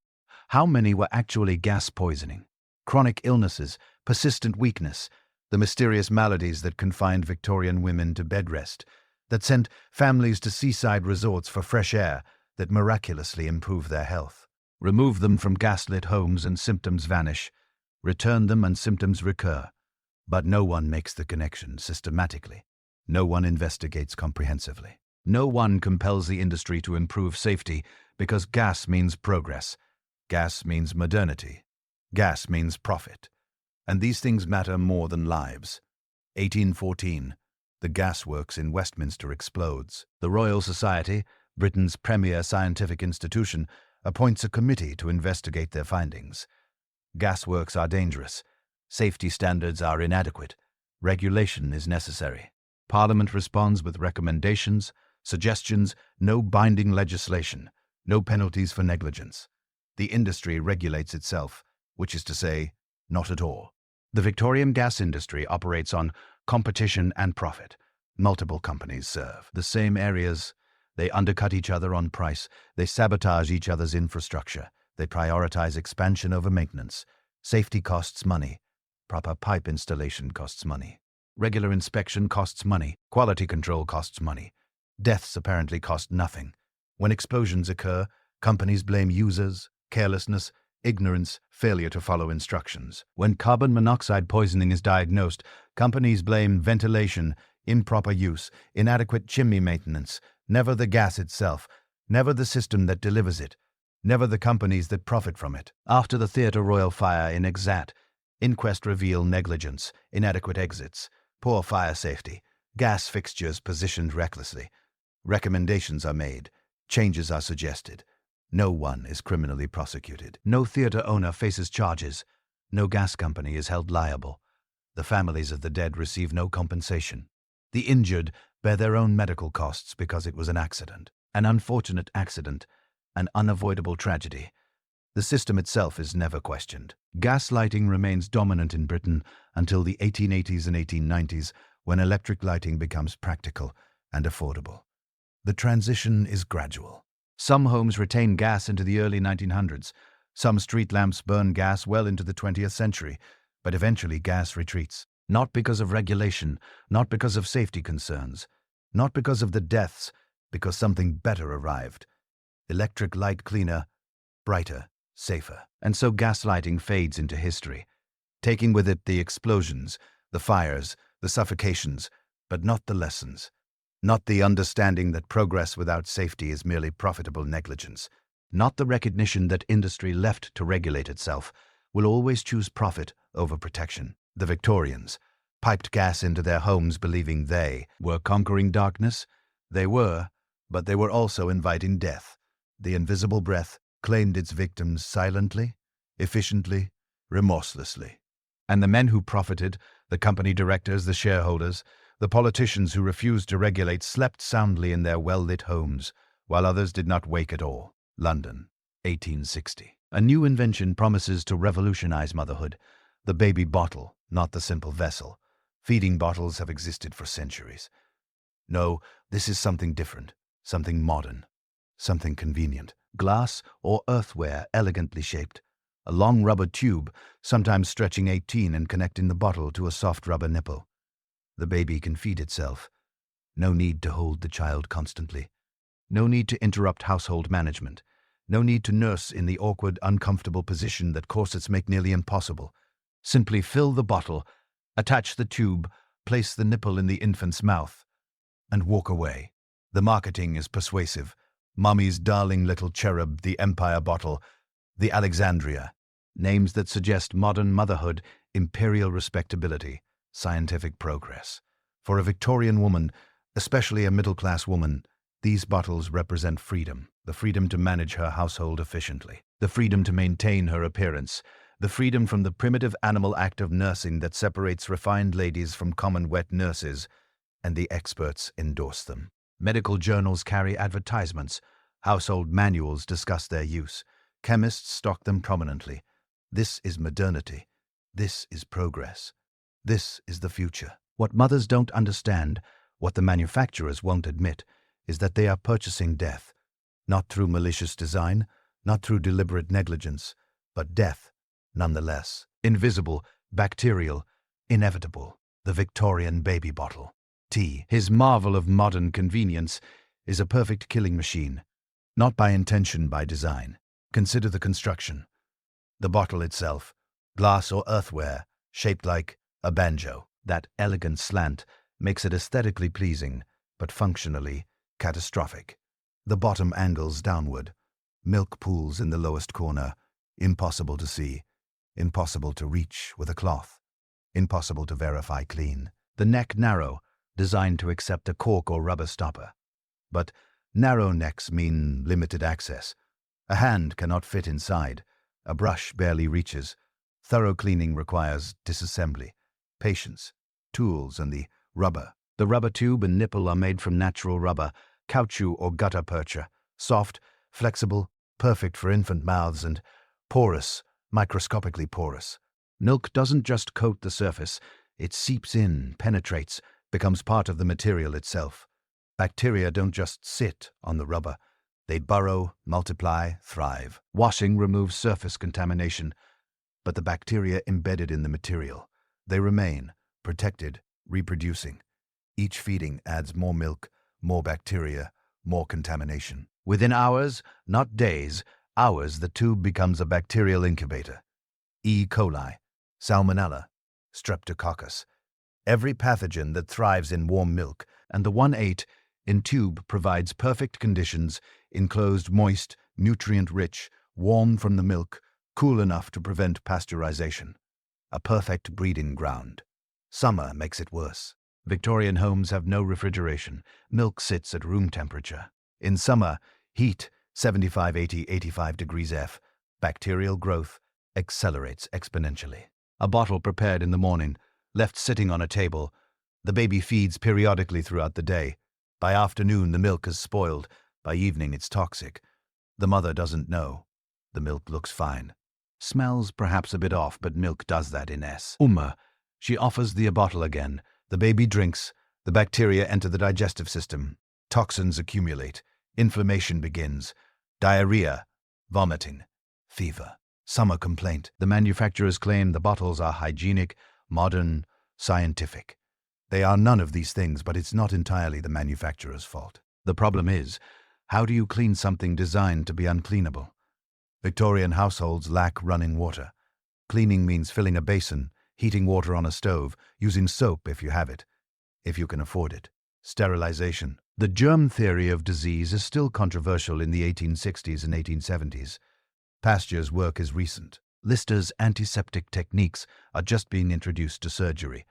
How many were actually gas poisoning? Chronic illnesses, persistent weakness, the mysterious maladies that confined Victorian women to bed rest, that sent families to seaside resorts for fresh air, that miraculously improve their health. Remove them from gaslit homes and symptoms vanish. Return them and symptoms recur. But no one makes the connection systematically. No one investigates comprehensively. No one compels the industry to improve safety because gas means progress. Gas means modernity. Gas means profit. And these things matter more than lives. 1814. The gasworks in Westminster explodes. The Royal Society, Britain's premier scientific institution, appoints a committee to investigate their findings. Gasworks are dangerous. Safety standards are inadequate. Regulation is necessary. Parliament responds with recommendations, suggestions, no binding legislation, no penalties for negligence. The industry regulates itself, which is to say, not at all. The Victorian gas industry operates on competition and profit. Multiple companies serve the same areas. They undercut each other on price. They sabotage each other's infrastructure. They prioritize expansion over maintenance. Safety costs money. Proper pipe installation costs money. Regular inspection costs money. Quality control costs money. Deaths apparently cost nothing. When explosions occur, companies blame users, carelessness, ignorance, failure to follow instructions. When carbon monoxide poisoning is diagnosed, companies blame ventilation, improper use, inadequate chimney maintenance, never the gas itself, never the system that delivers it, never the companies that profit from it. After the Theatre Royal fire in Exat, inquest reveal negligence, inadequate exits, poor fire safety, gas fixtures positioned recklessly. Recommendations are made, changes are suggested. No one is criminally prosecuted. No theatre owner faces charges. No gas company is held liable. The families of the dead receive no compensation. The injured bear their own medical costs because it was an accident, an unfortunate accident, an unavoidable tragedy. The system itself is never questioned. Gaslighting remains dominant in Britain until the 1880s and 1890s, when electric lighting becomes practical and affordable. The transition is gradual. Some homes retain gas into the early 1900s. Some street lamps burn gas well into the 20th century, but eventually gas retreats. Not because of regulation, not because of safety concerns, not because of the deaths, because something better arrived. Electric light cleaner, brighter, safer. And so gaslighting fades into history, taking with it the explosions, the fires, the suffocations, but not the lessons. Not the understanding that progress without safety is merely profitable negligence. Not the recognition that industry left to regulate itself will always choose profit over protection. The Victorians piped gas into their homes believing they were conquering darkness. They were, but they were also inviting death. The invisible breath claimed its victims silently, efficiently, remorselessly. And the men who profited, the company directors, the shareholders, the politicians who refused to regulate slept soundly in their well-lit homes, while others did not wake at all. London, 1860. A new invention promises to revolutionize motherhood. The baby bottle, not the simple vessel. Feeding bottles have existed for centuries. No, this is something different, something modern, something convenient. Glass or earthenware elegantly shaped. A long rubber tube, sometimes stretching 18 and connecting the bottle to a soft rubber nipple. The baby can feed itself. No need to hold the child constantly. No need to interrupt household management. No need to nurse in the awkward, uncomfortable position that corsets make nearly impossible. Simply fill the bottle, attach the tube, place the nipple in the infant's mouth, and walk away. The marketing is persuasive. Mummy's darling little cherub, the Empire bottle, the Alexandria. Names that suggest modern motherhood, imperial respectability, scientific progress. For a Victorian woman, especially a middle-class woman, these bottles represent freedom. The freedom to manage her household efficiently. The freedom to maintain her appearance. The freedom from the primitive animal act of nursing that separates refined ladies from common wet nurses, and the experts endorse them. Medical journals carry advertisements. Household manuals discuss their use. Chemists stock them prominently. This is modernity. This is progress. This is the future. What mothers don't understand, what the manufacturers won't admit, is that they are purchasing death, not through malicious design, not through deliberate negligence, but death, nonetheless. Invisible, bacterial, inevitable. The Victorian baby bottle. His marvel of modern convenience is a perfect killing machine, not by intention, by design. Consider the construction. The bottle itself, glass or earthenware, shaped like a banjo. That elegant slant makes it aesthetically pleasing, but functionally catastrophic. The bottom angles downward. Milk pools in the lowest corner. Impossible to see. Impossible to reach with a cloth. Impossible to verify clean. The neck narrow, designed to accept a cork or rubber stopper. But narrow necks mean limited access. A hand cannot fit inside. A brush barely reaches. Thorough cleaning requires disassembly, patience, tools, and the rubber. The rubber tube and nipple are made from natural rubber, caoutchouc or gutta percha, soft, flexible, perfect for infant mouths, and porous, microscopically porous. Milk doesn't just coat the surface, it seeps in, penetrates, becomes part of the material itself. Bacteria don't just sit on the rubber. They burrow, multiply, thrive. Washing removes surface contamination, but the bacteria embedded in the material. They remain, protected, reproducing. Each feeding adds more milk, more bacteria, more contamination. Within hours, not days, hours, the tube becomes a bacterial incubator. E. coli, Salmonella, Streptococcus. Every pathogen that thrives in warm milk, and the 1/8 in tube provides perfect conditions, enclosed, moist, nutrient-rich, warm from the milk, cool enough to prevent pasteurization. A perfect breeding ground. Summer makes it worse. Victorian homes have no refrigeration. Milk sits at room temperature. In summer, heat, 75, 80, 85 degrees F, bacterial growth accelerates exponentially. A bottle prepared in the morning, left sitting on a table. The baby feeds periodically throughout the day. By afternoon, the milk is spoiled. By evening, it's toxic. The mother doesn't know. The milk looks fine. Smells perhaps a bit off, but milk does that in S. She offers the bottle again. The baby drinks. The bacteria enter the digestive system. Toxins accumulate. Inflammation begins. Diarrhea, vomiting, fever. Summer complaint. The manufacturers claim the bottles are hygienic, modern, scientific. They are none of these things, but it's not entirely the manufacturer's fault. The problem is, how do you clean something designed to be uncleanable? Victorian households lack running water. Cleaning means filling a basin, heating water on a stove, using soap if you have it, if you can afford it. Sterilization. The germ theory of disease is still controversial in the 1860s and 1870s. Pasteur's work is recent. Lister's antiseptic techniques are just being introduced to surgery.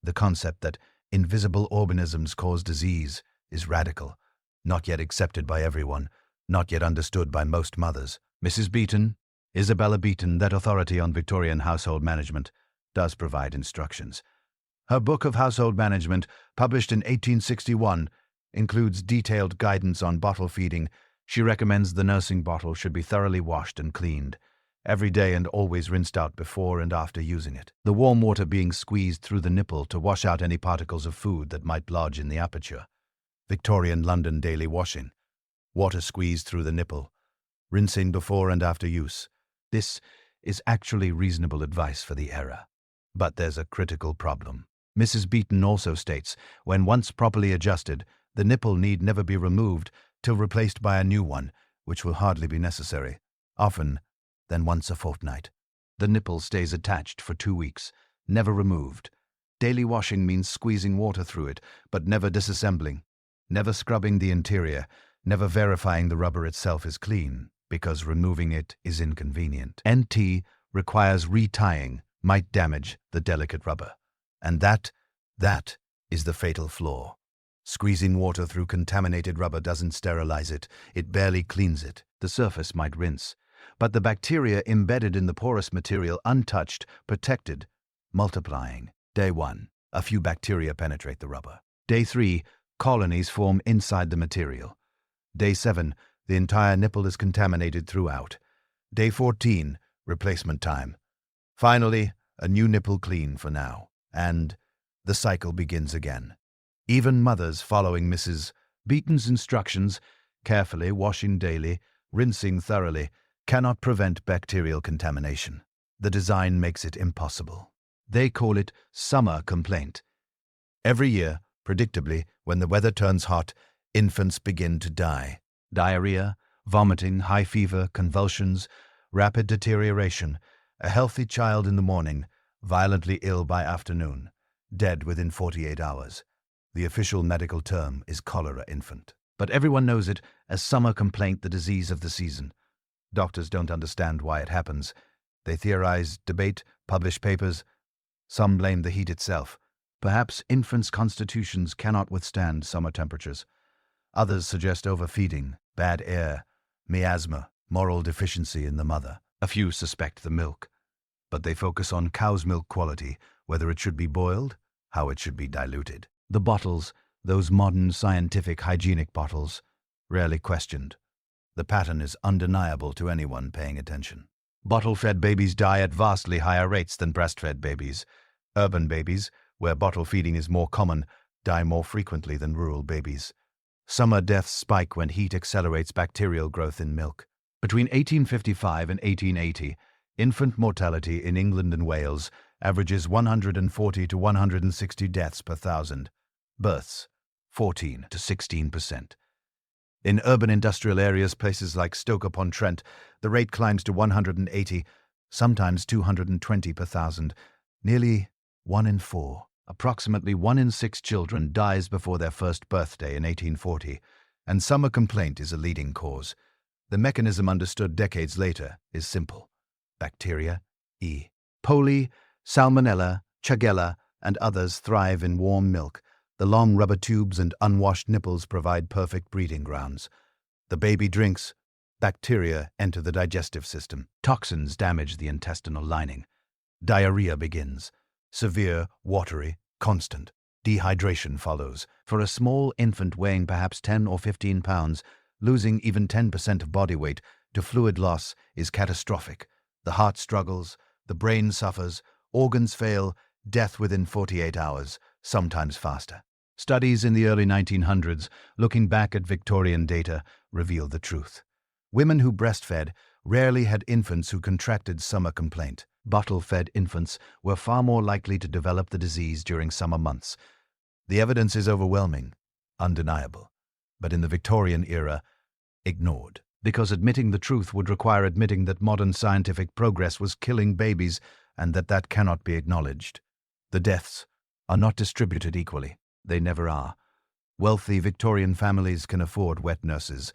The concept that invisible organisms cause disease is radical, not yet accepted by everyone, not yet understood by most mothers. Mrs. Beeton, Isabella Beeton, that authority on Victorian household management, does provide instructions. Her book of household management, published in 1861, includes detailed guidance on bottle feeding. She recommends the nursing bottle should be thoroughly washed and cleaned every day and always rinsed out before and after using it. The warm water being squeezed through the nipple to wash out any particles of food that might lodge in the aperture. Victorian London daily washing. Water squeezed through the nipple. Rinsing before and after use. This is actually reasonable advice for the era. But there's a critical problem. Mrs. Beeton also states, when once properly adjusted, the nipple need never be removed till replaced by a new one, which will hardly be necessary, often than once a fortnight. The nipple stays attached for 2 weeks, never removed. Daily washing means squeezing water through it, but never disassembling, never scrubbing the interior, never verifying the rubber itself is clean, because removing it is inconvenient. NT requires retying, might damage the delicate rubber. And that is the fatal flaw. Squeezing water through contaminated rubber doesn't sterilize it, it barely cleans it. The surface might rinse, but the bacteria embedded in the porous material untouched, protected, multiplying. Day 1, a few bacteria penetrate the rubber. Day 3, colonies form inside the material. Day 7, the entire nipple is contaminated throughout. Day 14, replacement time. Finally, a new nipple clean for now. And the cycle begins again. Even mothers following Mrs. Beaton's instructions, carefully washing daily, rinsing thoroughly, cannot prevent bacterial contamination. The design makes it impossible. They call it summer complaint. Every year, predictably, when the weather turns hot, infants begin to die. Diarrhea, vomiting, high fever, convulsions, rapid deterioration. A healthy child in the morning, violently ill by afternoon, dead within 48 hours. The official medical term is cholera infant. But everyone knows it as summer complaint, the disease of the season. Doctors don't understand why it happens. They theorize, debate, publish papers. Some blame the heat itself. Perhaps infants' constitutions cannot withstand summer temperatures. Others suggest overfeeding, bad air, miasma, moral deficiency in the mother. A few suspect the milk. But they focus on cow's milk quality, whether it should be boiled, how it should be diluted. The bottles, those modern scientific hygienic bottles, rarely questioned. The pattern is undeniable to anyone paying attention. Bottle-fed babies die at vastly higher rates than breastfed babies. Urban babies, where bottle feeding is more common, die more frequently than rural babies. Summer deaths spike when heat accelerates bacterial growth in milk. Between 1855 and 1880, infant mortality in England and Wales averages 140 to 160 deaths per thousand. Births, 14 to 16%. In urban industrial areas, places like Stoke-upon-Trent, the rate climbs to 180, sometimes 220 per thousand. Nearly 1 in 4, approximately 1 in 6 children dies before their first birthday in 1840, and summer complaint is a leading cause. The mechanism understood decades later is simple. Bacteria, E. coli, Salmonella, Shigella, and others thrive in warm milk. The long rubber tubes and unwashed nipples provide perfect breeding grounds. The baby drinks. Bacteria enter the digestive system. Toxins damage the intestinal lining. Diarrhea begins. Severe, watery, constant. Dehydration follows. For a small infant weighing perhaps 10 or 15 pounds, losing even 10% of body weight to fluid loss is catastrophic. The heart struggles, the brain suffers, organs fail, death within 48 hours, sometimes faster. Studies in the early 1900s, looking back at Victorian data, reveal the truth. Women who breastfed rarely had infants who contracted summer complaint. Bottle-fed infants were far more likely to develop the disease during summer months. The evidence is overwhelming, undeniable, but in the Victorian era, ignored, because admitting the truth would require admitting that modern scientific progress was killing babies and that cannot be acknowledged. The deaths are not distributed equally. They never are. Wealthy Victorian families can afford wet nurses,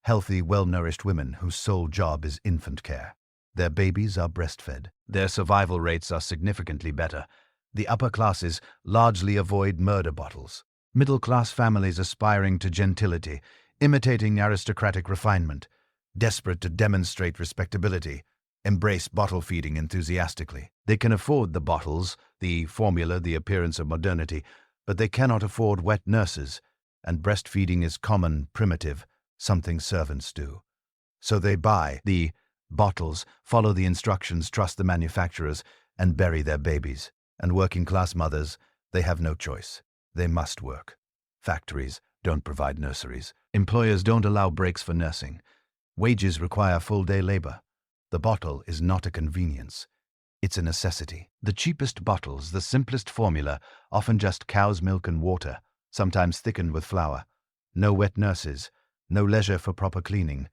healthy, well-nourished women whose sole job is infant care. Their babies are breastfed. Their survival rates are significantly better. The upper classes largely avoid murder bottles. Middle-class families aspiring to gentility, imitating aristocratic refinement, desperate to demonstrate respectability, embrace bottle feeding enthusiastically. They can afford the bottles, the formula, the appearance of modernity, but they cannot afford wet nurses, and breastfeeding is common, primitive, something servants do. So they buy the bottles, follow the instructions, trust the manufacturers, and bury their babies. And working-class mothers, they have no choice. They must work. Factories don't provide nurseries. Employers don't allow breaks for nursing. Wages require full-day labor. The bottle is not a convenience. It's a necessity. The cheapest bottles, the simplest formula, often just cow's milk and water, sometimes thickened with flour. No wet nurses, no leisure for proper cleaning,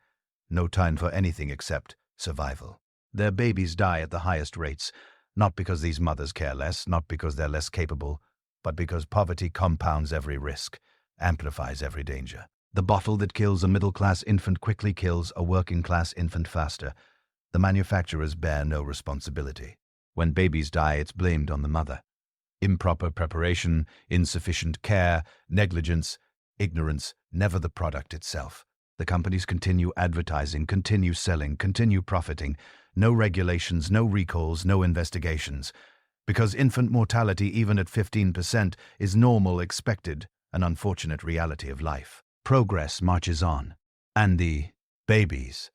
no time for anything except survival. Their babies die at the highest rates, not because these mothers care less, not because they're less capable, but because poverty compounds every risk, amplifies every danger. The bottle that kills a middle-class infant quickly kills a working-class infant faster. The manufacturers bear no responsibility. When babies die, it's blamed on the mother. Improper preparation, insufficient care, negligence, ignorance, never the product itself. The companies continue advertising, continue selling, continue profiting. No regulations, no recalls, no investigations. Because infant mortality, even at 15%, is normal, expected, an unfortunate reality of life. Progress marches on. And the babies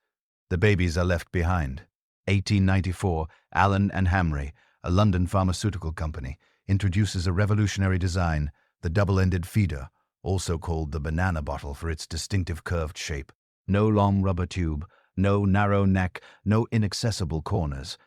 are left behind. 1894, Allen and Hamry, a London pharmaceutical company, introduces a revolutionary design, the double-ended feeder, also called the banana bottle for its distinctive curved shape. No long rubber tube, no narrow neck, no inaccessible corners.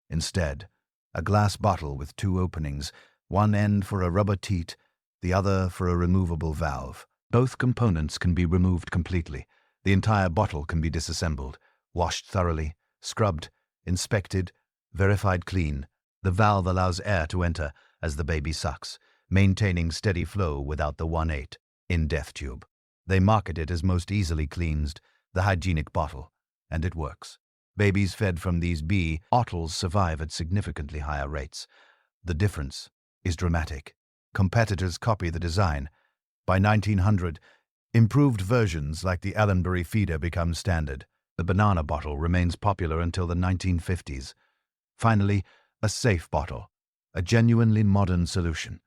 Instead, a glass bottle with two openings, one end for a rubber teat, the other for a removable valve. Both components can be removed completely. The entire bottle can be disassembled, washed thoroughly, scrubbed, inspected, verified clean. The valve allows air to enter as the baby sucks, maintaining steady flow without the 1/8 in death tube. They market it as most easily cleansed, the hygienic bottle, and it works. Babies fed from these bottles survive at significantly higher rates. The difference is dramatic. Competitors copy the design. By 1900, improved versions like the Allenbury feeder become standard. The banana bottle remains popular until the 1950s. Finally, a safe bottle, a genuinely modern solution.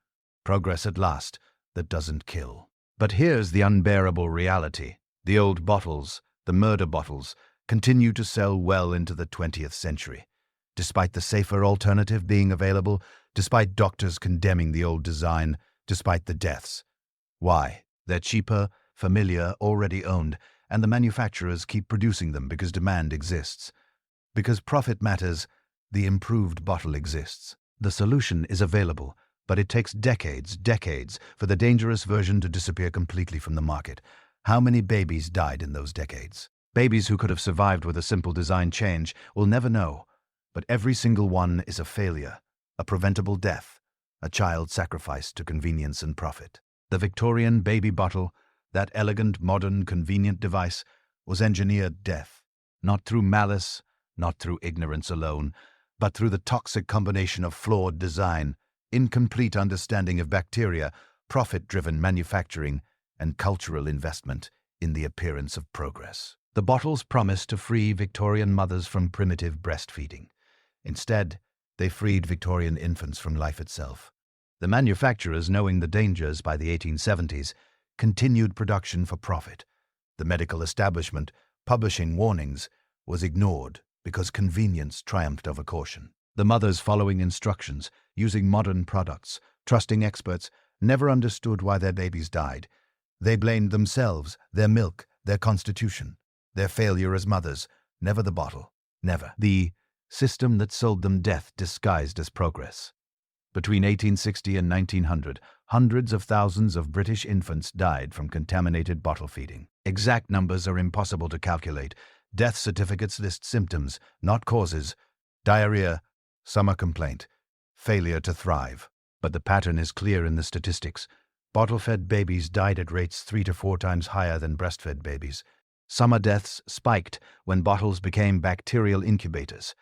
Progress at last that doesn't kill. But here's the unbearable reality. The old bottles, the murder bottles, continue to sell well into the 20th century. Despite the safer alternative being available, despite doctors condemning the old design, despite the deaths. Why? They're cheaper, familiar, already owned, and the manufacturers keep producing them because demand exists. Because profit matters, the improved bottle exists. The solution is available, but it takes decades for the dangerous version to disappear completely from the market. How many babies died in those decades? Babies who could have survived with a simple design change will never know, but every single one is a failure, a preventable death, a child sacrificed to convenience and profit. The Victorian baby bottle, that elegant, modern, convenient device, was engineered death, not through malice, not through ignorance alone, but through the toxic combination of flawed design, incomplete understanding of bacteria, profit-driven manufacturing, and cultural investment in the appearance of progress. The bottles promised to free Victorian mothers from primitive breastfeeding. Instead, they freed Victorian infants from life itself. The manufacturers, knowing the dangers by the 1870s, continued production for profit. The medical establishment, publishing warnings, was ignored because convenience triumphed over caution. The mothers, following instructions, using modern products, trusting experts, never understood why their babies died. They blamed themselves, their milk, their constitution, their failure as mothers, never the bottle, never. The system that sold them death disguised as progress. Between 1860 and 1900, hundreds of thousands of British infants died from contaminated bottle feeding. Exact numbers are impossible to calculate. Death certificates list symptoms, not causes. Diarrhea, summer complaint, failure to thrive. But the pattern is clear in the statistics. Bottle-fed babies died at rates 3 to 4 times higher than breastfed babies. Summer deaths spiked when bottles became bacterial incubators.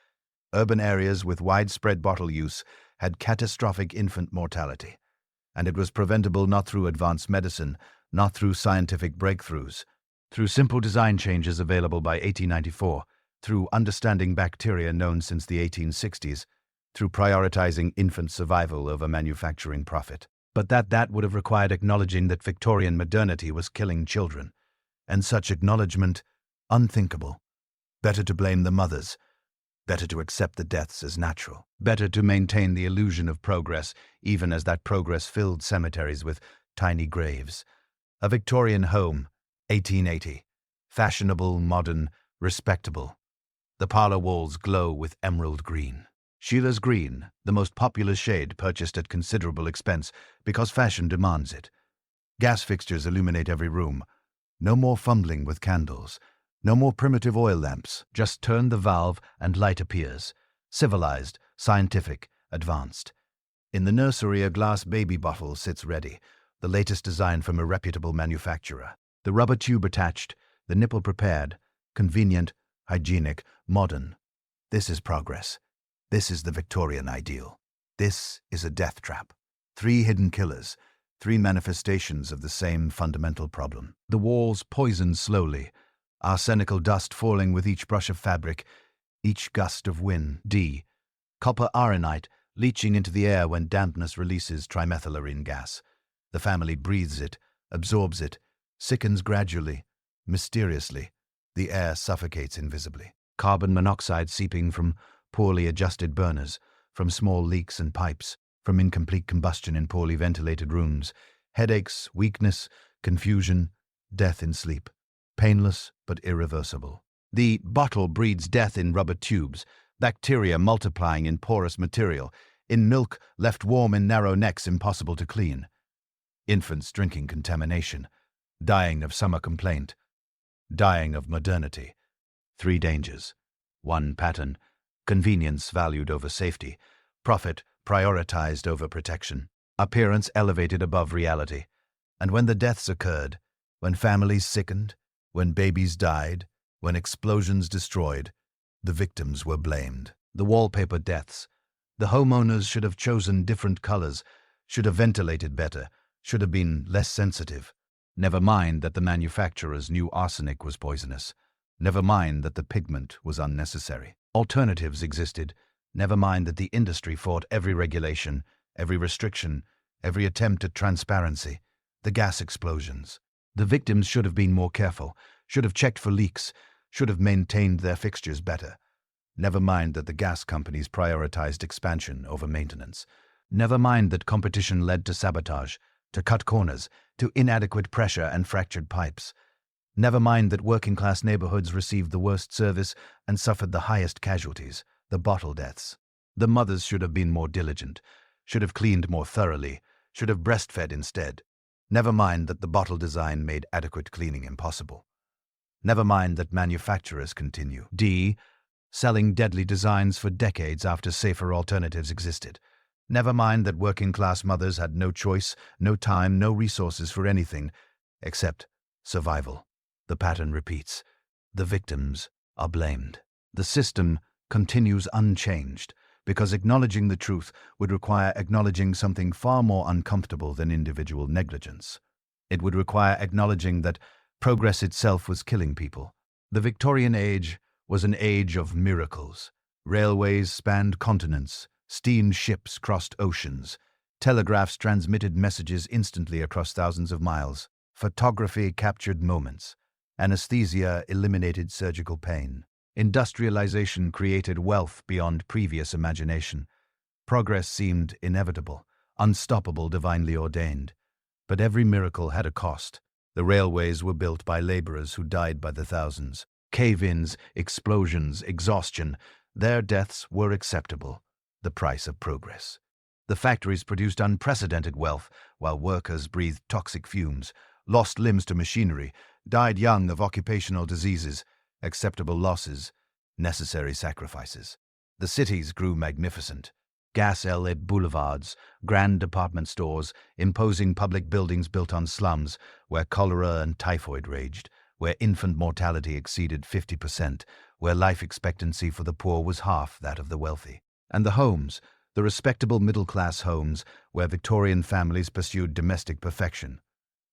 Urban areas with widespread bottle use had catastrophic infant mortality. And it was preventable not through advanced medicine, not through scientific breakthroughs, through simple design changes available by 1894, through understanding bacteria known since the 1860s, through prioritizing infant survival over manufacturing profit. But that would have required acknowledging that Victorian modernity was killing children. And such acknowledgement, unthinkable. Better to blame the mothers. Better to accept the deaths as natural. Better to maintain the illusion of progress, even as that progress filled cemeteries with tiny graves. A Victorian home, 1880. Fashionable, modern, respectable. The parlor walls glow with emerald green. Sheila's green, the most popular shade purchased at considerable expense because fashion demands it. Gas fixtures illuminate every room. No more fumbling with candles. No more primitive oil lamps. Just turn the valve and light appears. Civilized, scientific, advanced. In the nursery, a glass baby bottle sits ready, the latest design from a reputable manufacturer. The rubber tube attached, the nipple prepared, convenient, hygienic, modern. This is progress. This is the Victorian ideal. This is a death trap. 3 hidden killers, 3 manifestations of the same fundamental problem. The walls poisoned slowly, arsenical dust falling with each brush of fabric, each gust of wind. D. Copper arenite leaching into the air when dampness releases trimethylurene gas. The family breathes it, absorbs it, sickens gradually, mysteriously. The air suffocates invisibly. Carbon monoxide seeping from poorly adjusted burners, from small leaks and pipes, from incomplete combustion in poorly ventilated rooms. Headaches, weakness, confusion, death in sleep. Painless but irreversible. The bottle breeds death in rubber tubes, bacteria multiplying in porous material, in milk left warm in narrow necks impossible to clean. Infants drinking contamination, dying of summer complaint, dying of modernity. 3 dangers. 1 pattern. Convenience valued over safety. Profit prioritized over protection. Appearance elevated above reality. And when the deaths occurred, when families sickened, when babies died, when explosions destroyed, the victims were blamed. The wallpaper deaths. The homeowners should have chosen different colors, should have ventilated better, should have been less sensitive. Never mind that the manufacturers knew arsenic was poisonous. Never mind that the pigment was unnecessary. Alternatives existed. Never mind that the industry fought every regulation, every restriction, every attempt at transparency. The gas explosions. The victims should have been more careful, should have checked for leaks, should have maintained their fixtures better. Never mind that the gas companies prioritized expansion over maintenance. Never mind that competition led to sabotage, to cut corners, to inadequate pressure and fractured pipes. Never mind that working-class neighborhoods received the worst service and suffered the highest casualties, the bottle deaths. The mothers should have been more diligent, should have cleaned more thoroughly, should have breastfed instead. Never mind that the bottle design made adequate cleaning impossible. Never mind that manufacturers continue. D. Selling deadly designs for decades after safer alternatives existed. Never mind that working-class mothers had no choice, no time, no resources for anything except survival. The pattern repeats. The victims are blamed. The system continues unchanged because acknowledging the truth would require acknowledging something far more uncomfortable than individual negligence. It would require acknowledging that progress itself was killing people. The Victorian age was an age of miracles. Railways spanned continents, steam ships crossed oceans, telegraphs transmitted messages instantly across thousands of miles, photography captured moments, anesthesia eliminated surgical pain. Industrialization created wealth beyond previous imagination. Progress seemed inevitable, unstoppable, divinely ordained. But every miracle had a cost. The railways were built by laborers who died by the thousands. Cave-ins, explosions, exhaustion, their deaths were acceptable, the price of progress. The factories produced unprecedented wealth, while workers breathed toxic fumes, lost limbs to machinery, died young of occupational diseases, acceptable losses, necessary sacrifices. The cities grew magnificent. Gas-lit boulevards, grand department stores, imposing public buildings built on slums, where cholera and typhoid raged, where infant mortality exceeded 50%, where life expectancy for the poor was half that of the wealthy. And the homes, the respectable middle-class homes, where Victorian families pursued domestic perfection.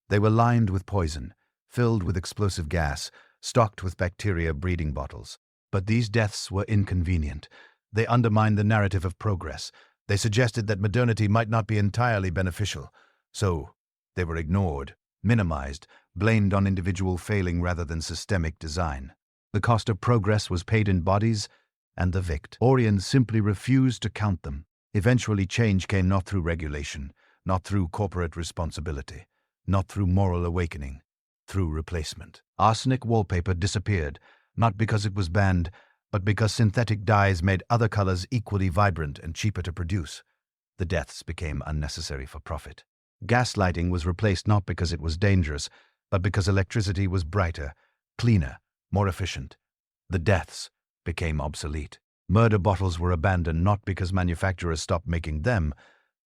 They were lined with poison, filled with explosive gas, stocked with bacteria breeding bottles. But these deaths were inconvenient. They undermined the narrative of progress. They suggested that modernity might not be entirely beneficial. So they were ignored, minimized, blamed on individual failing rather than systemic design. The cost of progress was paid in bodies and the Victorians simply refused to count them. Eventually change came not through regulation, not through corporate responsibility, not through moral awakening, through replacement. Arsenic wallpaper disappeared, not because it was banned, but because synthetic dyes made other colors equally vibrant and cheaper to produce. The deaths became unnecessary for profit. Gaslighting was replaced not because it was dangerous, but because electricity was brighter, cleaner, more efficient. The deaths became obsolete. Murder bottles were abandoned not because manufacturers stopped making them,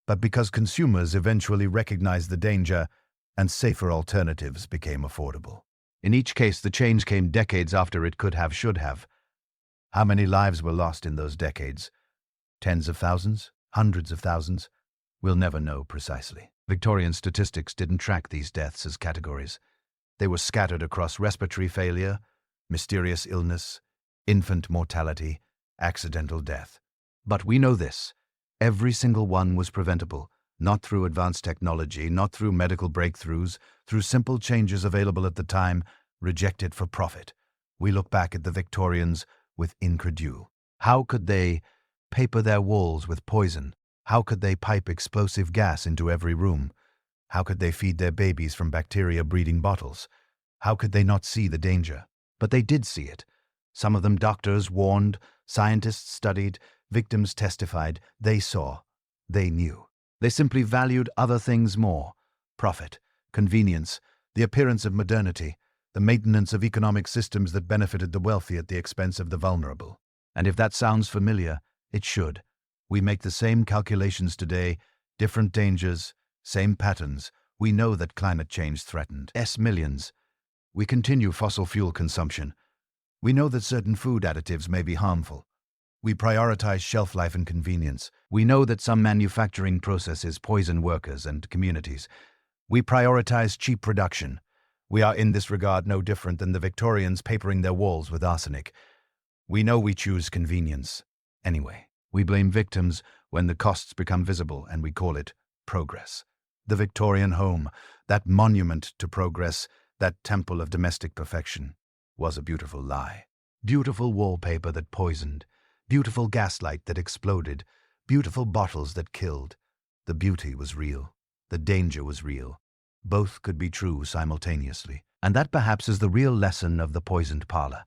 but because consumers eventually recognized the danger and safer alternatives became affordable. In each case, the change came decades after it could have, should have. How many lives were lost in those decades? Tens of thousands? Hundreds of thousands? We'll never know precisely. Victorian statistics didn't track these deaths as categories. They were scattered across respiratory failure, mysterious illness, infant mortality, accidental death. But we know this. Every single one was preventable, not through advanced technology, not through medical breakthroughs, through simple changes available at the time, rejected for profit. We look back at the Victorians with incredulity. How could they paper their walls with poison? How could they pipe explosive gas into every room? How could they feed their babies from bacteria-breeding bottles? How could they not see the danger? But they did see it. Some of them doctors warned, scientists studied, victims testified. They saw. They knew. They simply valued other things more: profit, convenience, the appearance of modernity, the maintenance of economic systems that benefited the wealthy at the expense of the vulnerable. And if that sounds familiar, it should. We make the same calculations today, different dangers, same patterns. We know that climate change threatened millions. We continue fossil fuel consumption. We know that certain food additives may be harmful. We prioritize shelf life and convenience. We know that some manufacturing processes poison workers and communities. We prioritize cheap production. We are in this regard no different than the Victorians papering their walls with arsenic. We know we choose convenience. Anyway, we blame victims when the costs become visible, and we call it progress. The Victorian home, that monument to progress, that temple of domestic perfection, was a beautiful lie. Beautiful wallpaper that poisoned, beautiful gaslight that exploded, beautiful bottles that killed. The beauty was real. The danger was real. Both could be true simultaneously. And that perhaps is the real lesson of the poisoned parlor.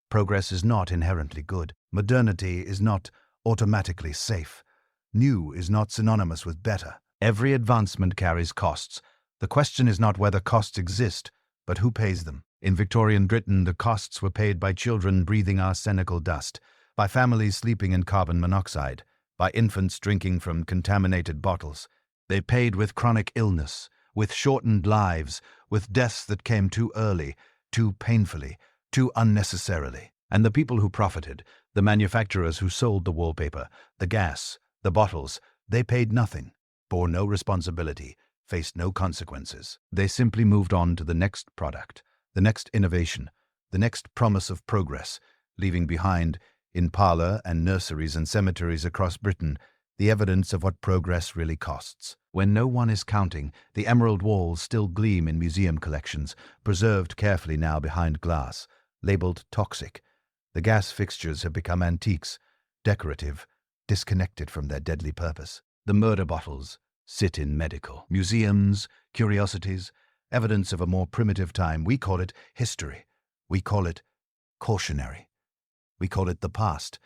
Progress is not inherently good. Modernity is not automatically safe. New is not synonymous with better. Every advancement carries costs. The question is not whether costs exist, but who pays them. In Victorian Britain, the costs were paid by children breathing arsenical dust, by families sleeping in carbon monoxide, by infants drinking from contaminated bottles. They paid with chronic illness, with shortened lives, with deaths that came too early, too painfully, too unnecessarily. And the people who profited, the manufacturers who sold the wallpaper, the gas, the bottles, they paid nothing, bore no responsibility, faced no consequences. They simply moved on to the next product, the next innovation, the next promise of progress, leaving behind, in parlor and nurseries and cemeteries across Britain, the evidence of what progress really costs. When no one is counting, the emerald walls still gleam in museum collections, preserved carefully now behind glass, labeled toxic. The gas fixtures have become antiques, decorative, disconnected from their deadly purpose. The murder bottles sit in medical museums, curiosities, evidence of a more primitive time. We call it history. We call it cautionary. We call it the past.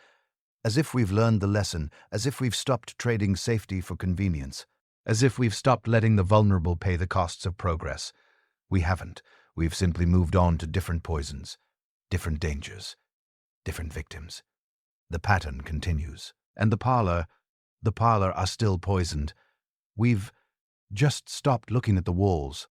As if we've learned the lesson, as if we've stopped trading safety for convenience, as if we've stopped letting the vulnerable pay the costs of progress. We haven't. We've simply moved on to different poisons, different dangers, different victims. The pattern continues. And the parlor are still poisoned. We've just stopped looking at the walls.